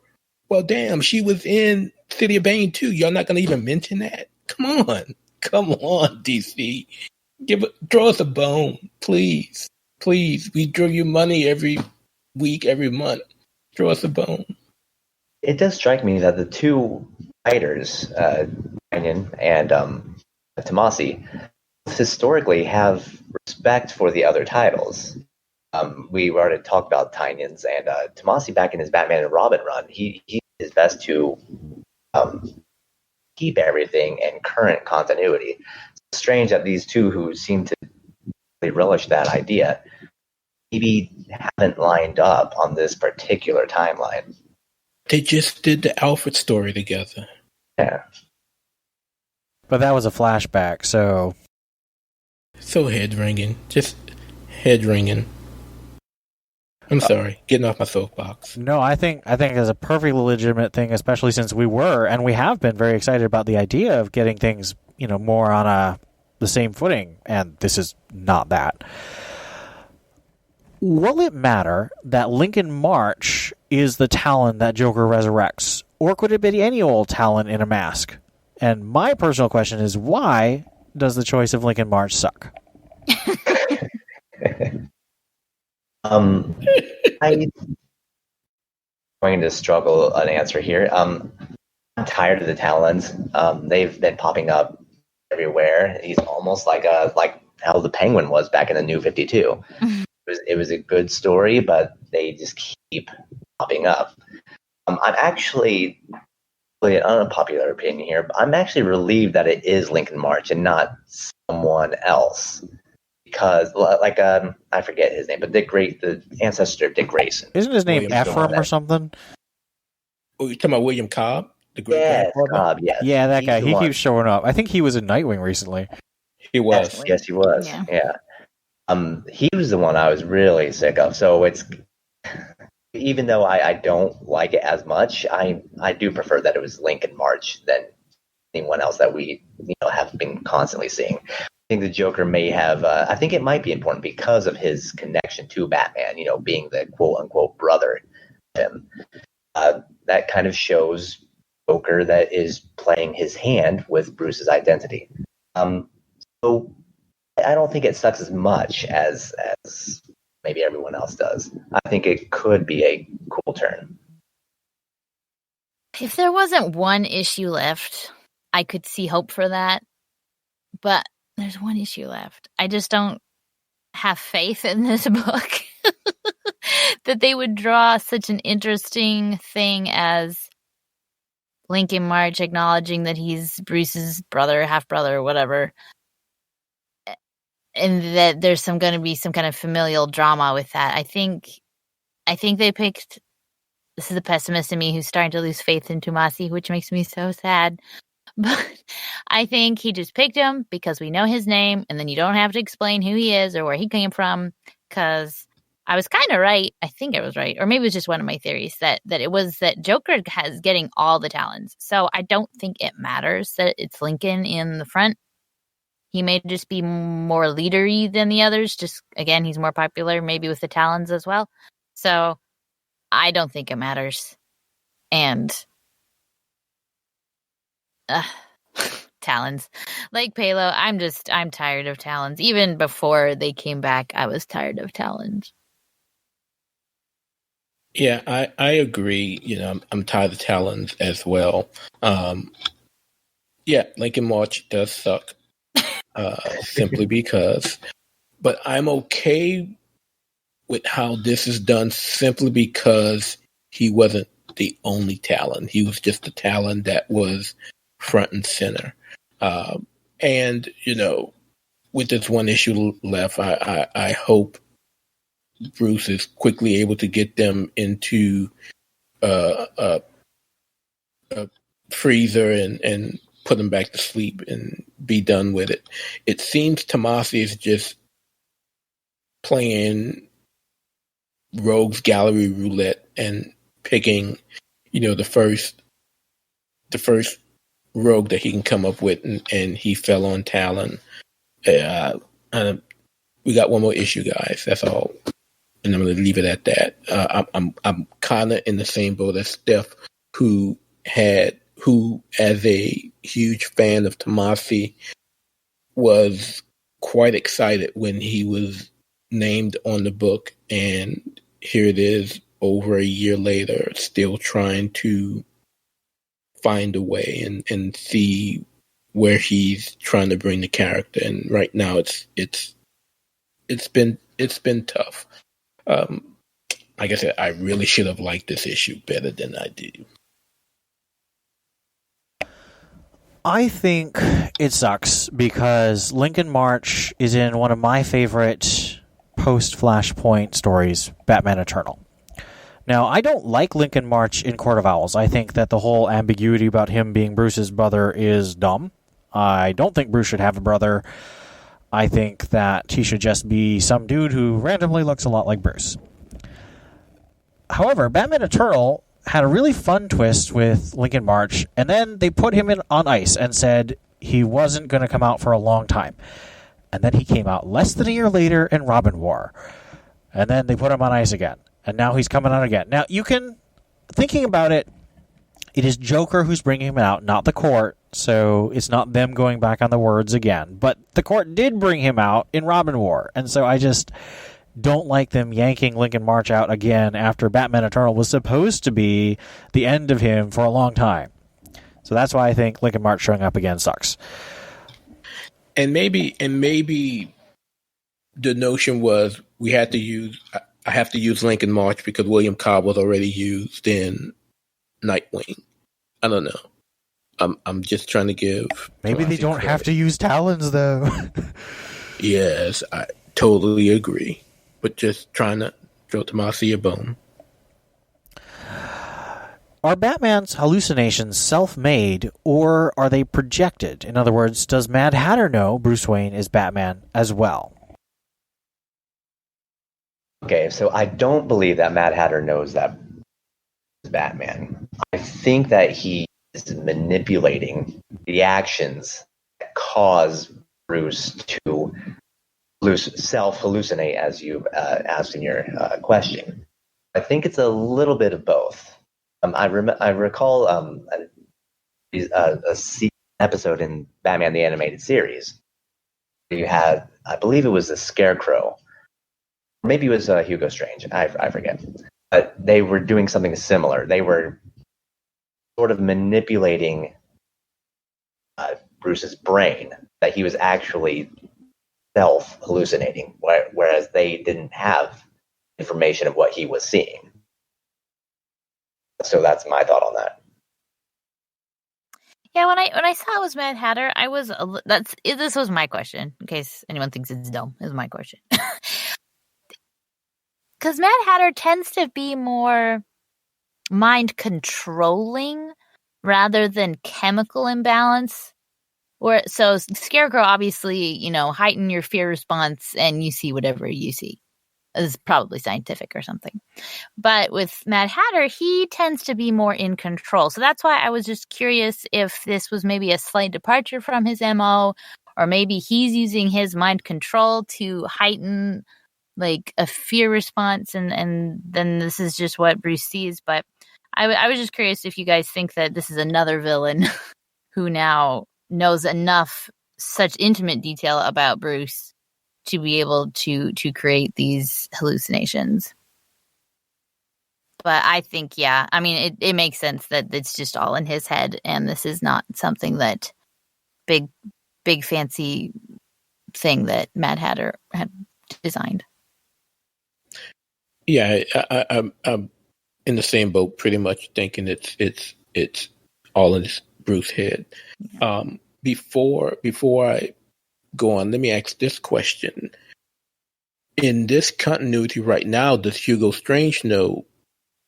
Well, damn, she was in City of Bane too. Y'all not going to even mention that? Come on, DC. Draw us a bone, please. We draw you money every week, every month. Draw us a bone. It does strike me that the two writers, Ryan and Tomasi, historically have respect for the other titles. We already talked about Tynion's, and Tomasi back in his Batman and Robin run, he did his best to keep everything in current continuity. It's strange that these two, who seem to really relish that idea, maybe haven't lined up on this particular timeline. They just did the Alfred story together. Yeah. But that was a flashback, so... So head-wringing. Just head-wringing. I'm sorry. Getting off my soapbox. No, I think it's a perfectly legitimate thing, especially since we were, and we have been very excited about the idea of getting things, more on the same footing, and this is not that. Will it matter that Lincoln March is the Talon that Joker resurrects, or could it be any old Talon in a mask? And my personal question is, why does the choice of Lincoln March suck? I'm going to struggle an answer here. I'm tired of the Talons. They've been popping up everywhere. He's almost like how the Penguin was back in the New 52. It was a good story, but they just keep popping up. I'm actually, an unpopular opinion here, but I'm actually relieved that it is Lincoln March and not someone else. Because, I forget his name, but the ancestor of Dick Grayson. Isn't his name Ephraim or something? Oh, you're talking about William Cobb? The great Yes, Cobb, yes. Yeah, that guy. He keeps showing up. I think he was in Nightwing recently. He was. Yes, he was. Yeah. He was the one I was really sick of. So it's, even though I don't like it as much, I do prefer that it was Lincoln March than anyone else that we have been constantly seeing. I think the Joker may have. I think it might be important because of his connection to Batman. Being the quote unquote brother of him. That kind of shows Joker that is playing his hand with Bruce's identity. So So I don't think it sucks as much as maybe everyone else does. I think it could be a cool turn. If there wasn't one issue left, I could see hope for that. But there's one issue left. I just don't have faith in this book that they would draw such an interesting thing as Lincoln March acknowledging that he's Bruce's brother, half brother, whatever, and that there's going to be some kind of familial drama with that. I think they picked. This is the pessimist in me who's starting to lose faith in Tomasi, which makes me so sad. But I think he just picked him because we know his name, and then you don't have to explain who he is or where he came from. Because I was kind of right. I think I was right. Or maybe it was just one of my theories that it was that Joker has getting all the Talons. So I don't think it matters that it's Lincoln in the front. He may just be more leadery than the others. Just, again, he's more popular, maybe with the Talons as well. So I don't think it matters. And Talons. Like Palo, I'm tired of Talons. Even before they came back, I was tired of Talons. Yeah, I agree. I'm tired of Talons as well. Yeah, Lincoln March does suck. Simply because. But I'm okay with how this is done simply because he wasn't the only Talon. He was just the Talon that was front and center. And, with this one issue left, I hope Bruce is quickly able to get them into a freezer and put them back to sleep and be done with it. It seems Tomasi is just playing Rogue's Gallery Roulette and picking, the first rogue that he can come up with, and he fell on Talon. We got one more issue, guys. That's all, and I'm going to leave it at that. I'm kind of in the same boat as Steph, who, as a huge fan of Tomasi, was quite excited when he was named on the book, and here it is over a year later, still trying to find a way and see where he's trying to bring the character. And right now it's been tough. Like I said, I really should have liked this issue better than I did. I think it sucks because Lincoln March is in one of my favorite post-Flashpoint stories, Batman Eternal. Now, I don't like Lincoln March in Court of Owls. I think that the whole ambiguity about him being Bruce's brother is dumb. I don't think Bruce should have a brother. I think that he should just be some dude who randomly looks a lot like Bruce. However, Batman Eternal had a really fun twist with Lincoln March, and then they put him on ice and said he wasn't going to come out for a long time. And then he came out less than a year later in Robin War. And then they put him on ice again. And now he's coming out again. Now, thinking about it, it is Joker who's bringing him out, not the court. So it's not them going back on the words again. But the court did bring him out in Robin War. And so I just don't like them yanking Lincoln March out again after Batman Eternal was supposed to be the end of him for a long time. So that's why I think Lincoln March showing up again sucks. And maybe the notion was I have to use Lincoln March because William Cobb was already used in Nightwing. I don't know. I'm just trying to give. Maybe they don't have to use Talons though. Yes, I totally agree. But just trying to throw Tomasi a bone. Are Batman's hallucinations self-made, or are they projected? In other words, does Mad Hatter know Bruce Wayne is Batman as well? Okay, so I don't believe that Mad Hatter knows that he's Batman. I think that he is manipulating the actions that cause Bruce to self-hallucinate, as you asked in your question. I think it's a little bit of both. I recall a episode in Batman the Animated Series you had, I believe it was the Scarecrow. Maybe it was Hugo Strange. I forget. But they were doing something similar. They were sort of manipulating Bruce's brain, that he was actually self-hallucinating, whereas they didn't have information of what he was seeing. So that's my thought on that. Yeah, when I saw it was Mad Hatter, this was my question. In case anyone thinks it's dumb, is my question. Because Mad Hatter tends to be more mind controlling rather than chemical imbalance. So Scarecrow obviously, heighten your fear response and you see whatever you see. It's probably scientific or something. But with Mad Hatter, he tends to be more in control. So that's why I was just curious if this was maybe a slight departure from his MO, or maybe he's using his mind control to heighten like a fear response, and then this is just what Bruce sees. But I was just curious if you guys think that this is another villain who now knows enough such intimate detail about Bruce to be able to create these hallucinations. But I think, yeah, I mean, it makes sense that it's just all in his head, and this is not something that big fancy thing that Mad Hatter had designed. Yeah, I'm in the same boat, pretty much thinking it's all in this Bruce head. Before I go on, let me ask this question. In this continuity right now, does Hugo Strange know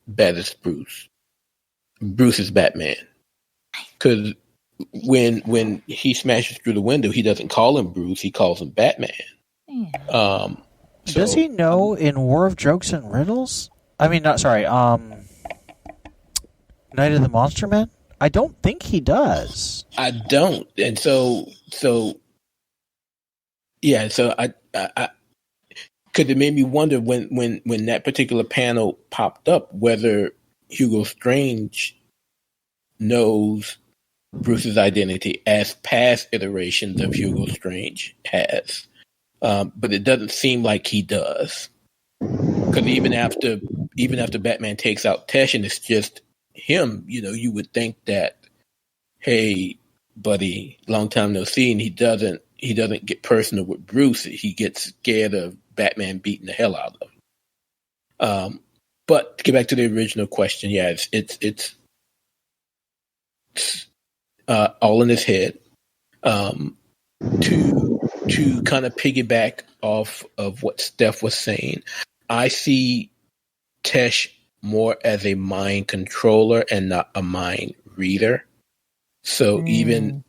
that it's Bruce? Bruce is Batman. Because when he smashes through the window, he doesn't call him Bruce, he calls him Batman. Yeah. Does he know in War of Jokes and Riddles? I mean, Night of the Monster Men? I don't think he does. I don't. And so yeah, so I because it made me wonder when that particular panel popped up whether Hugo Strange knows Bruce's identity as past iterations of Hugo Strange has. But it doesn't seem like he does. Because even after Batman takes out Tesh and it's just him, you would think that, hey, buddy, long time no see, and he doesn't get personal with Bruce. He gets scared of Batman beating the hell out of him. But to get back to the original question, yeah, it's all in his head. To kind of piggyback off of what Steph was saying, I see Tesh more as a mind controller and not a mind reader. So even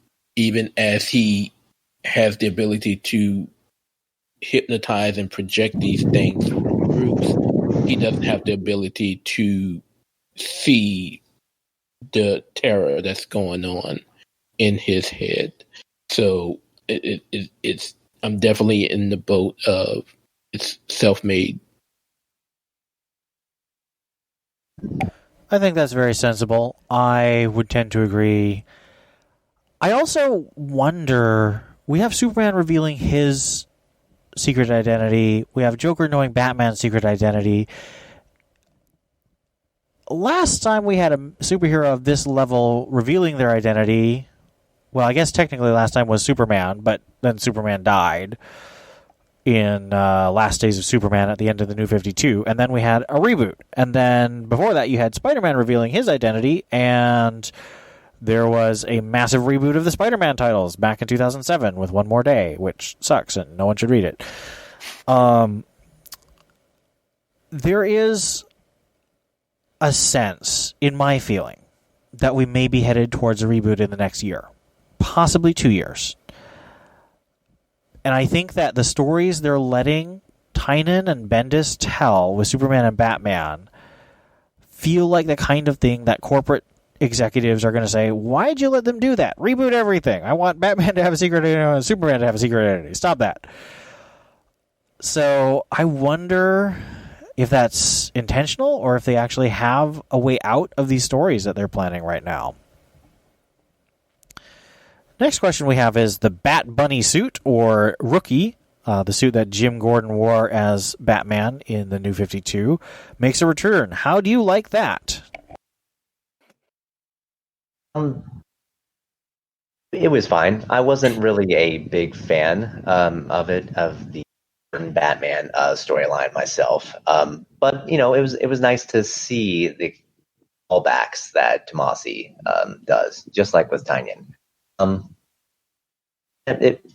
as he has the ability to hypnotize and project these things from Bruce, he doesn't have the ability to see the terror that's going on in his head. So it's I'm definitely in the boat of it's self-made. I think that's very sensible. I would tend to agree. I also wonder, we have Superman revealing his secret identity. We have Joker knowing Batman's secret identity. Last time we had a superhero of this level revealing their identity, well, I guess technically last time was Superman, but then Superman died in Last Days of Superman at the end of the New 52, and then we had a reboot. And then before that, you had Spider-Man revealing his identity, and there was a massive reboot of the Spider-Man titles back in 2007 with One More Day, which sucks, and no one should read it. There is a sense, in my feeling, that we may be headed towards a reboot in the next year. Possibly 2 years. And I think that the stories they're letting Tynan and Bendis tell with Superman and Batman feel like the kind of thing that corporate executives are going to say, why'd you let them do that? Reboot everything. I want Batman to have a secret identity and Superman to have a secret identity. Stop that. So I wonder if that's intentional or if they actually have a way out of these stories that they're planning right now. Next question we have is the Bat Bunny suit, or Rookie, the suit that Jim Gordon wore as Batman in the New 52, makes a return. How do you like that? It was fine. I wasn't really a big fan of the Batman storyline myself. But it was nice to see the callbacks that Tomasi does, just like with Tynion. It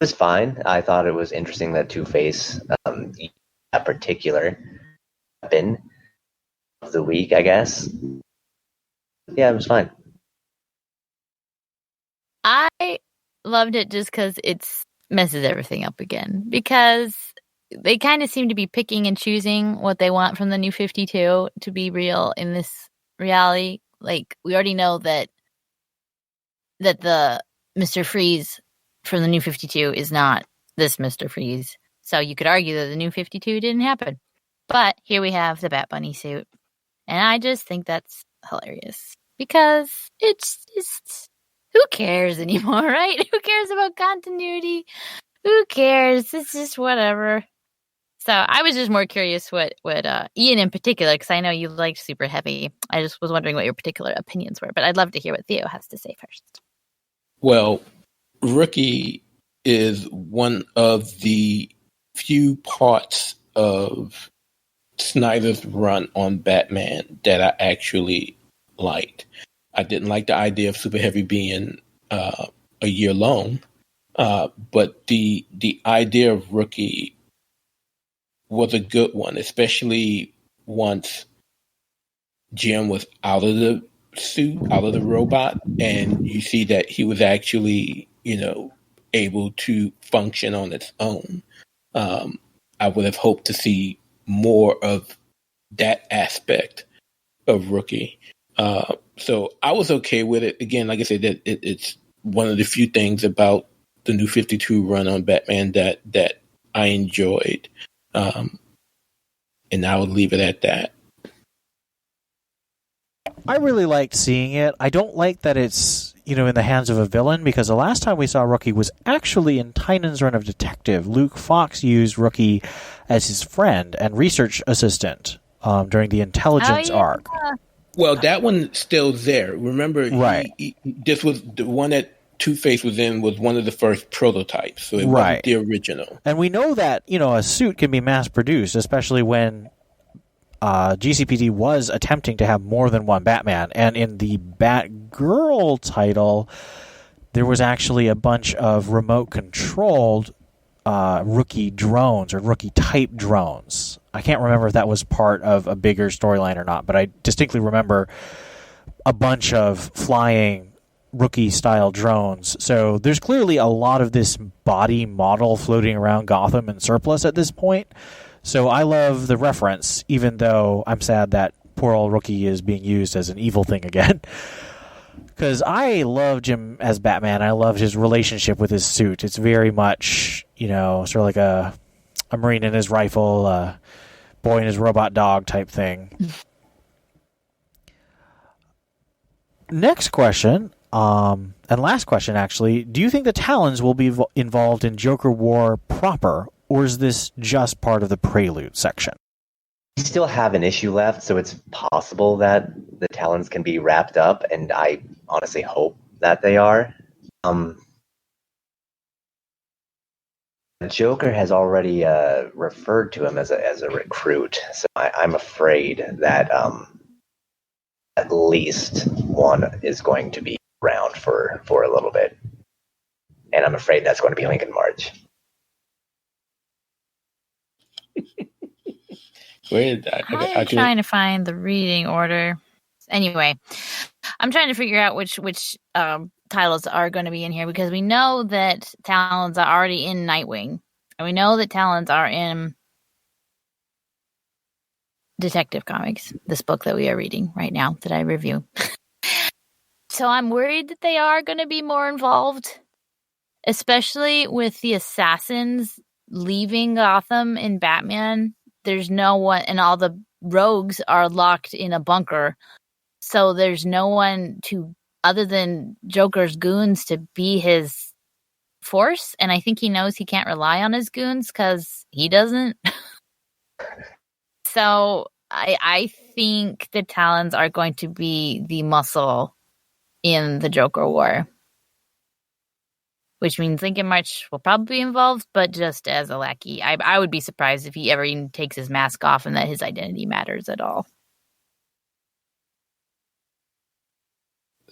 was fine. I thought it was interesting that Two-Face, that particular weapon of the week, I guess. Yeah, it was fine. I loved it just because it messes everything up again. Because they kind of seem to be picking and choosing what they want from the New 52 to be real in this reality. Like, we already know that the Mr. Freeze from the New 52 is not this Mr. Freeze. So you could argue that the New 52 didn't happen. But here we have the Bat Bunny suit. And I just think that's hilarious. Because it's just... who cares anymore, right? Who cares about continuity? Who cares? It's just whatever. So I was just more curious what Ian in particular, because I know you liked Super Heavy. I just was wondering what your particular opinions were, but I'd love to hear what Theo has to say first. Well, Rookie is one of the few parts of Snyder's run on Batman that I actually liked. I didn't like the idea of Super Heavy being a year long, but the idea of Rookie was a good one, especially once Jim was out of the suit, out of the robot, and you see that he was actually, able to function on its own. I would have hoped to see more of that aspect of Rookie. So I was okay with it. Again, like I said, that it's one of the few things about the New 52 run on Batman that I enjoyed. And I would leave it at that. I really liked seeing it. I don't like that it's, in the hands of a villain, because the last time we saw Rookie was actually in Tynan's run of Detective. Luke Fox used Rookie as his friend and research assistant during the intelligence arc. Well, that one's still there. Remember, right. This was the one that Two-Face was in, was one of the first prototypes, so it wasn't the original. And we know that, a suit can be mass-produced, especially when GCPD was attempting to have more than one Batman. And in the Batgirl title, there was actually a bunch of remote-controlled Rookie drones, or Rookie-type drones. I can't remember if that was part of a bigger storyline or not, but I distinctly remember a bunch of flying Rookie-style drones. So there's clearly a lot of this body model floating around Gotham in surplus at this point. So I love the reference, even though I'm sad that poor old Rookie is being used as an evil thing again. Because I love Jim as Batman. I love his relationship with his suit. It's very much, sort of like a Marine and his rifle, a boy and his robot dog type thing. Next question, and last question actually, do you think the Talons will be involved in Joker War proper, or is this just part of the prelude section? We still have an issue left, so it's possible that the Talons can be wrapped up, and I honestly hope that they are. Joker has already referred to him as a recruit, so I'm afraid that at least one is going to be around for a little bit, and I'm afraid that's going to be Lincoln March. I'm trying to find the reading order. Anyway, I'm trying to figure out which titles are going to be in here, because we know that Talons are already in Nightwing, and we know that Talons are in Detective Comics, this book that we are reading right now that I review. So I'm worried that they are going to be more involved, especially with the assassins leaving Gotham in Batman. There's no one, and all the rogues are locked in a bunker. So there's no one to other than Joker's goons to be his force. And I think he knows he can't rely on his goons because he doesn't. So I think the Talons are going to be the muscle in the Joker War. Which means Lincoln March will probably be involved, but just as a lackey. I would be surprised if he ever even takes his mask off and that his identity matters at all.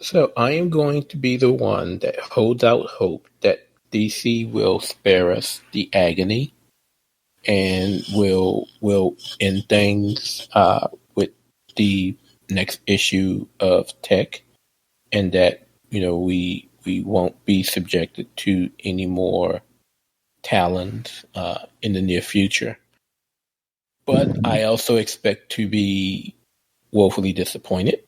So I am going to be the one that holds out hope that DC will spare us the agony and will end things with the next issue of Tech, and that we won't be subjected to any more Talons in the near future. But I also expect to be woefully disappointed,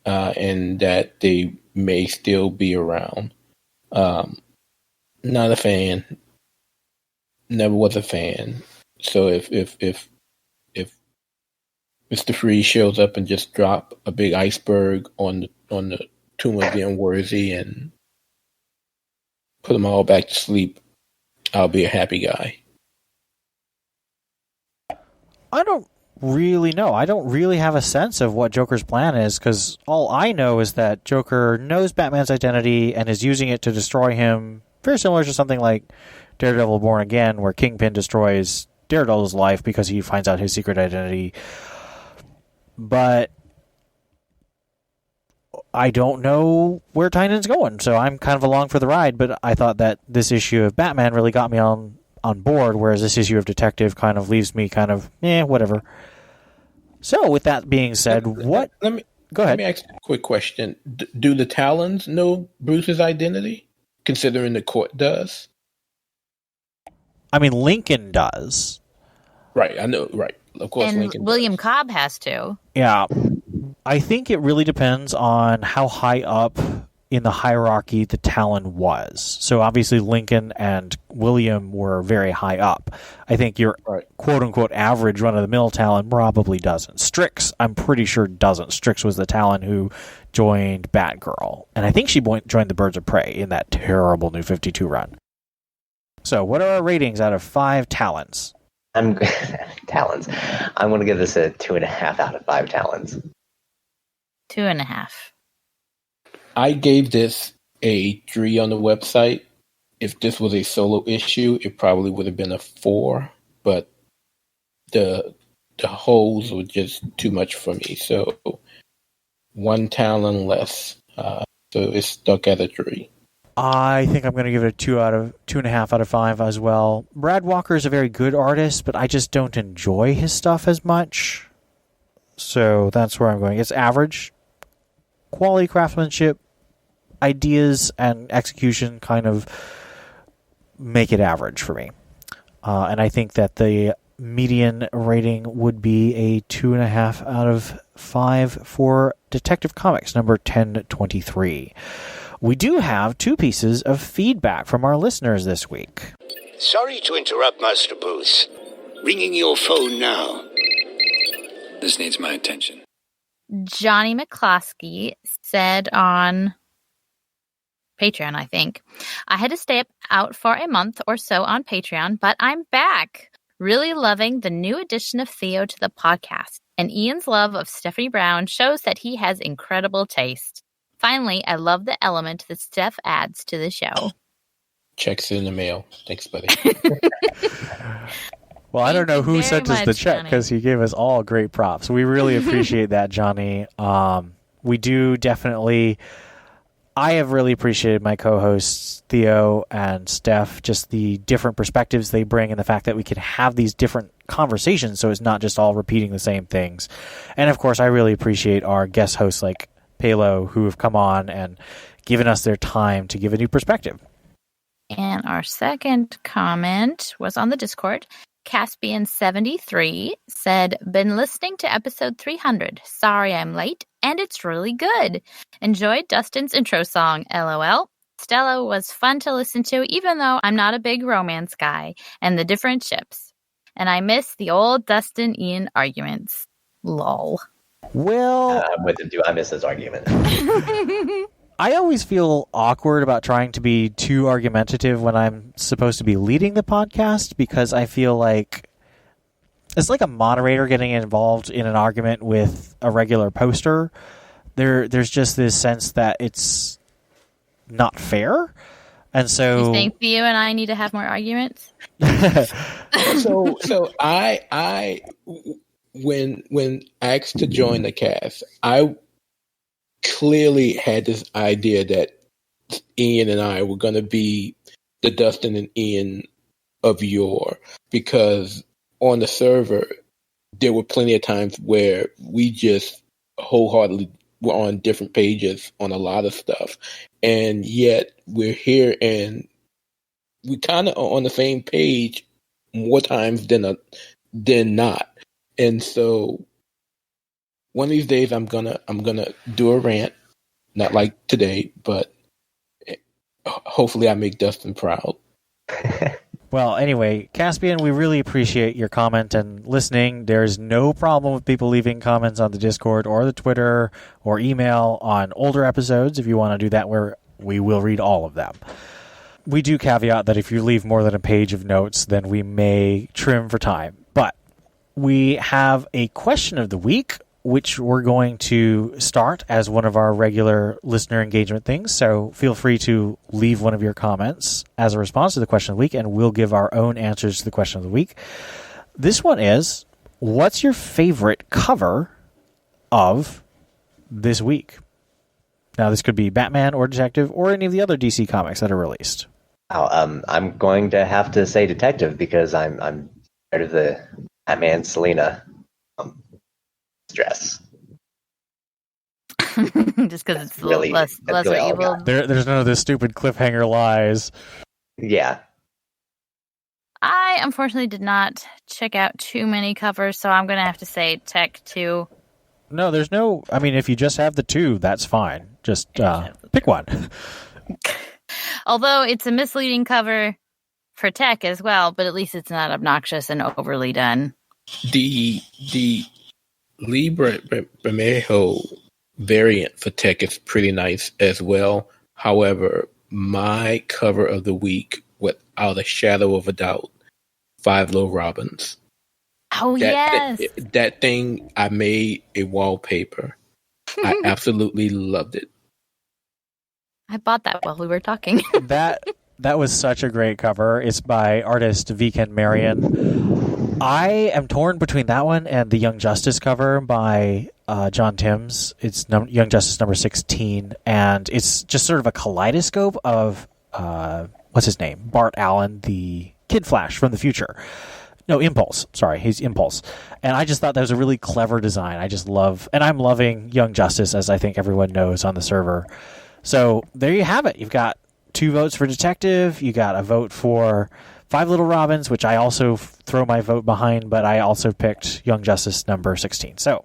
and that they may still be around. Not a fan. Never was a fan. So if Mr. Freeze shows up and just drop a big iceberg on the Tomb of the Unworthy and put them all back to sleep, I'll be a happy guy. I don't really know. I don't really have a sense of what Joker's plan is, because all I know is that Joker knows Batman's identity and is using it to destroy him, very similar to something like Daredevil Born Again, where Kingpin destroys Daredevil's life because he finds out his secret identity. But I don't know where Tynan's going, so I'm kind of along for the ride, but I thought that this issue of Batman really got me on board, whereas this issue of Detective kind of leaves me kind of, whatever. So, with that being said, go ahead. Let me ask a quick question. Do the Talons know Bruce's identity, considering the court does? I mean, Lincoln does. Right, I know, right. Of course, and Lincoln William does. Cobb has to. Yeah. I think it really depends on how high up in the hierarchy the Talon was. So obviously Lincoln and William were very high up. I think your quote-unquote average run-of-the-mill Talon probably doesn't. Strix, I'm pretty sure doesn't. Strix was the Talon who joined Batgirl. And I think she joined the Birds of Prey in that terrible New 52 run. So what are our ratings out of 5 Talons? Talons. I'm going to give this a 2.5 out of 5 Talons. 2.5. I gave this a 3 on the website. If this was a solo issue, it probably would have been a 4, but the holes were just too much for me. So 1 Talon less. So it's stuck at a 3. I think I'm going to give it a 2.5 out of 5 as well. Brad Walker is a very good artist, but I just don't enjoy his stuff as much. So that's where I'm going. It's average. Quality craftsmanship, ideas, and execution kind of make it average for me. And I think that the median rating would be a 2.5 out of 5 for Detective Comics number 1023. We do have 2 pieces of feedback from our listeners this week. Sorry to interrupt, Master Bruce. Ringing your phone now. This needs my attention. Johnny McCloskey said on Patreon, I think, I had to stay out for a month or so on Patreon, but I'm back. Really loving the new addition of Theo to the podcast. And Ian's love of Stephanie Brown shows that he has incredible taste. Finally, I love the element that Steph adds to the show. Checks in the mail. Thanks, buddy. Well, I don't know who sent us the check because he gave us all great props. We really appreciate that, Johnny. We do definitely. I have really appreciated my co-hosts, Theo and Steph, just the different perspectives they bring and the fact that we can have these different conversations so it's not just all repeating the same things. And, of course, I really appreciate our guest hosts like Palo who have come on and given us their time to give a new perspective. And our second comment was on the Discord. Caspian73 said, been listening to episode 300. Sorry I'm late, and it's really good. Enjoyed Dustin's intro song, LOL. Stella was fun to listen to, even though I'm not a big romance guy, and the different ships. And I miss the old Dustin-Ian arguments. Lol. Well, I'm with him too. I miss this argument. I always feel awkward about trying to be too argumentative when I'm supposed to be leading the podcast, because I feel like it's like a moderator getting involved in an argument with a regular poster. There's just this sense that it's not fair. And so you think Theo and I need to have more arguments? So I when asked to join the cast, I clearly had this idea that Ian and I were going to be the Dustin and Ian of yore, because on the server there were plenty of times where we just wholeheartedly were on different pages on a lot of stuff, and yet we're here and we kind of are on the same page more times than not. And so one of these days I'm gonna do a rant, not like today, but hopefully I make Dustin proud. Well, anyway, Caspian, we really appreciate your comment and listening. There's no problem with people leaving comments on the Discord or the Twitter or email on older episodes. If you want to do that, we will read all of them. We do caveat that if you leave more than a page of notes, then we may trim for time. But we have a question of the week, which we're going to start as one of our regular listener engagement things. So feel free to leave one of your comments as a response to the question of the week, and we'll give our own answers to the question of the week. This one is, what's your favorite cover of this week? Now, this could be Batman or Detective or any of the other DC comics that are released. I'm going to have to say Detective, because I'm tired of the Batman Selina dress. Just because it's really, less really evil. There's none of this stupid cliffhanger lies. Yeah. I unfortunately did not check out too many covers, so I'm going to have to say Tech 2. No, there's no... I mean, if you just have the two, that's fine. Just pick one. Although it's a misleading cover for Tech as well, but at least it's not obnoxious and overly done. The Lee Bermejo variant for Tech is pretty nice as well. However, my cover of the week, without a shadow of a doubt, Five Little Robins. Oh, yes. That thing, I made a wallpaper. I absolutely loved it. I bought that while we were talking. That was such a great cover. It's by artist Viken Marion. I am torn between that one and the Young Justice cover by John Timms. It's Young Justice number 16, and it's just sort of a kaleidoscope of what's his name? Bart Allen, the Kid Flash from the future. No, Impulse. Sorry, he's Impulse. And I just thought that was a really clever design. I'm loving Young Justice, as I think everyone knows on the server. So there you have it. You've got 2 votes for Detective. You got a vote for Five Little Robins, which I also throw my vote behind, but I also picked Young Justice number 16. So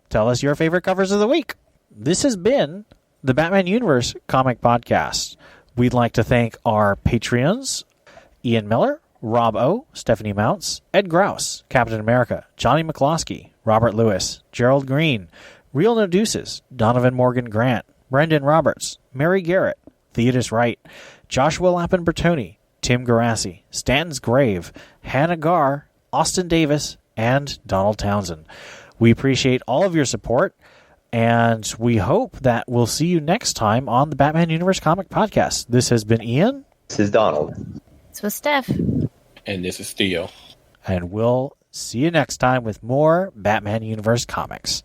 tell us your favorite covers of the week. This has been the Batman Universe Comic Podcast. We'd like to thank our Patreons, Ian Miller, Rob O, Stephanie Mounts, Ed Grouse, Captain America, Johnny McCloskey, Robert Lewis, Gerald Green, Real No Deuces, Donovan Morgan Grant, Brendan Roberts, Mary Garrett, Theodis Wright, Joshua Lappin Bertoni, Tim Garassi, Stanton's Grave, Hannah Garr, Austin Davis, and Donald Townsend. We appreciate all of your support, and we hope that we'll see you next time on the Batman Universe Comic Podcast. This has been Ian. This is Donald. This was Steph. And this is Theo. And we'll see you next time with more Batman Universe Comics.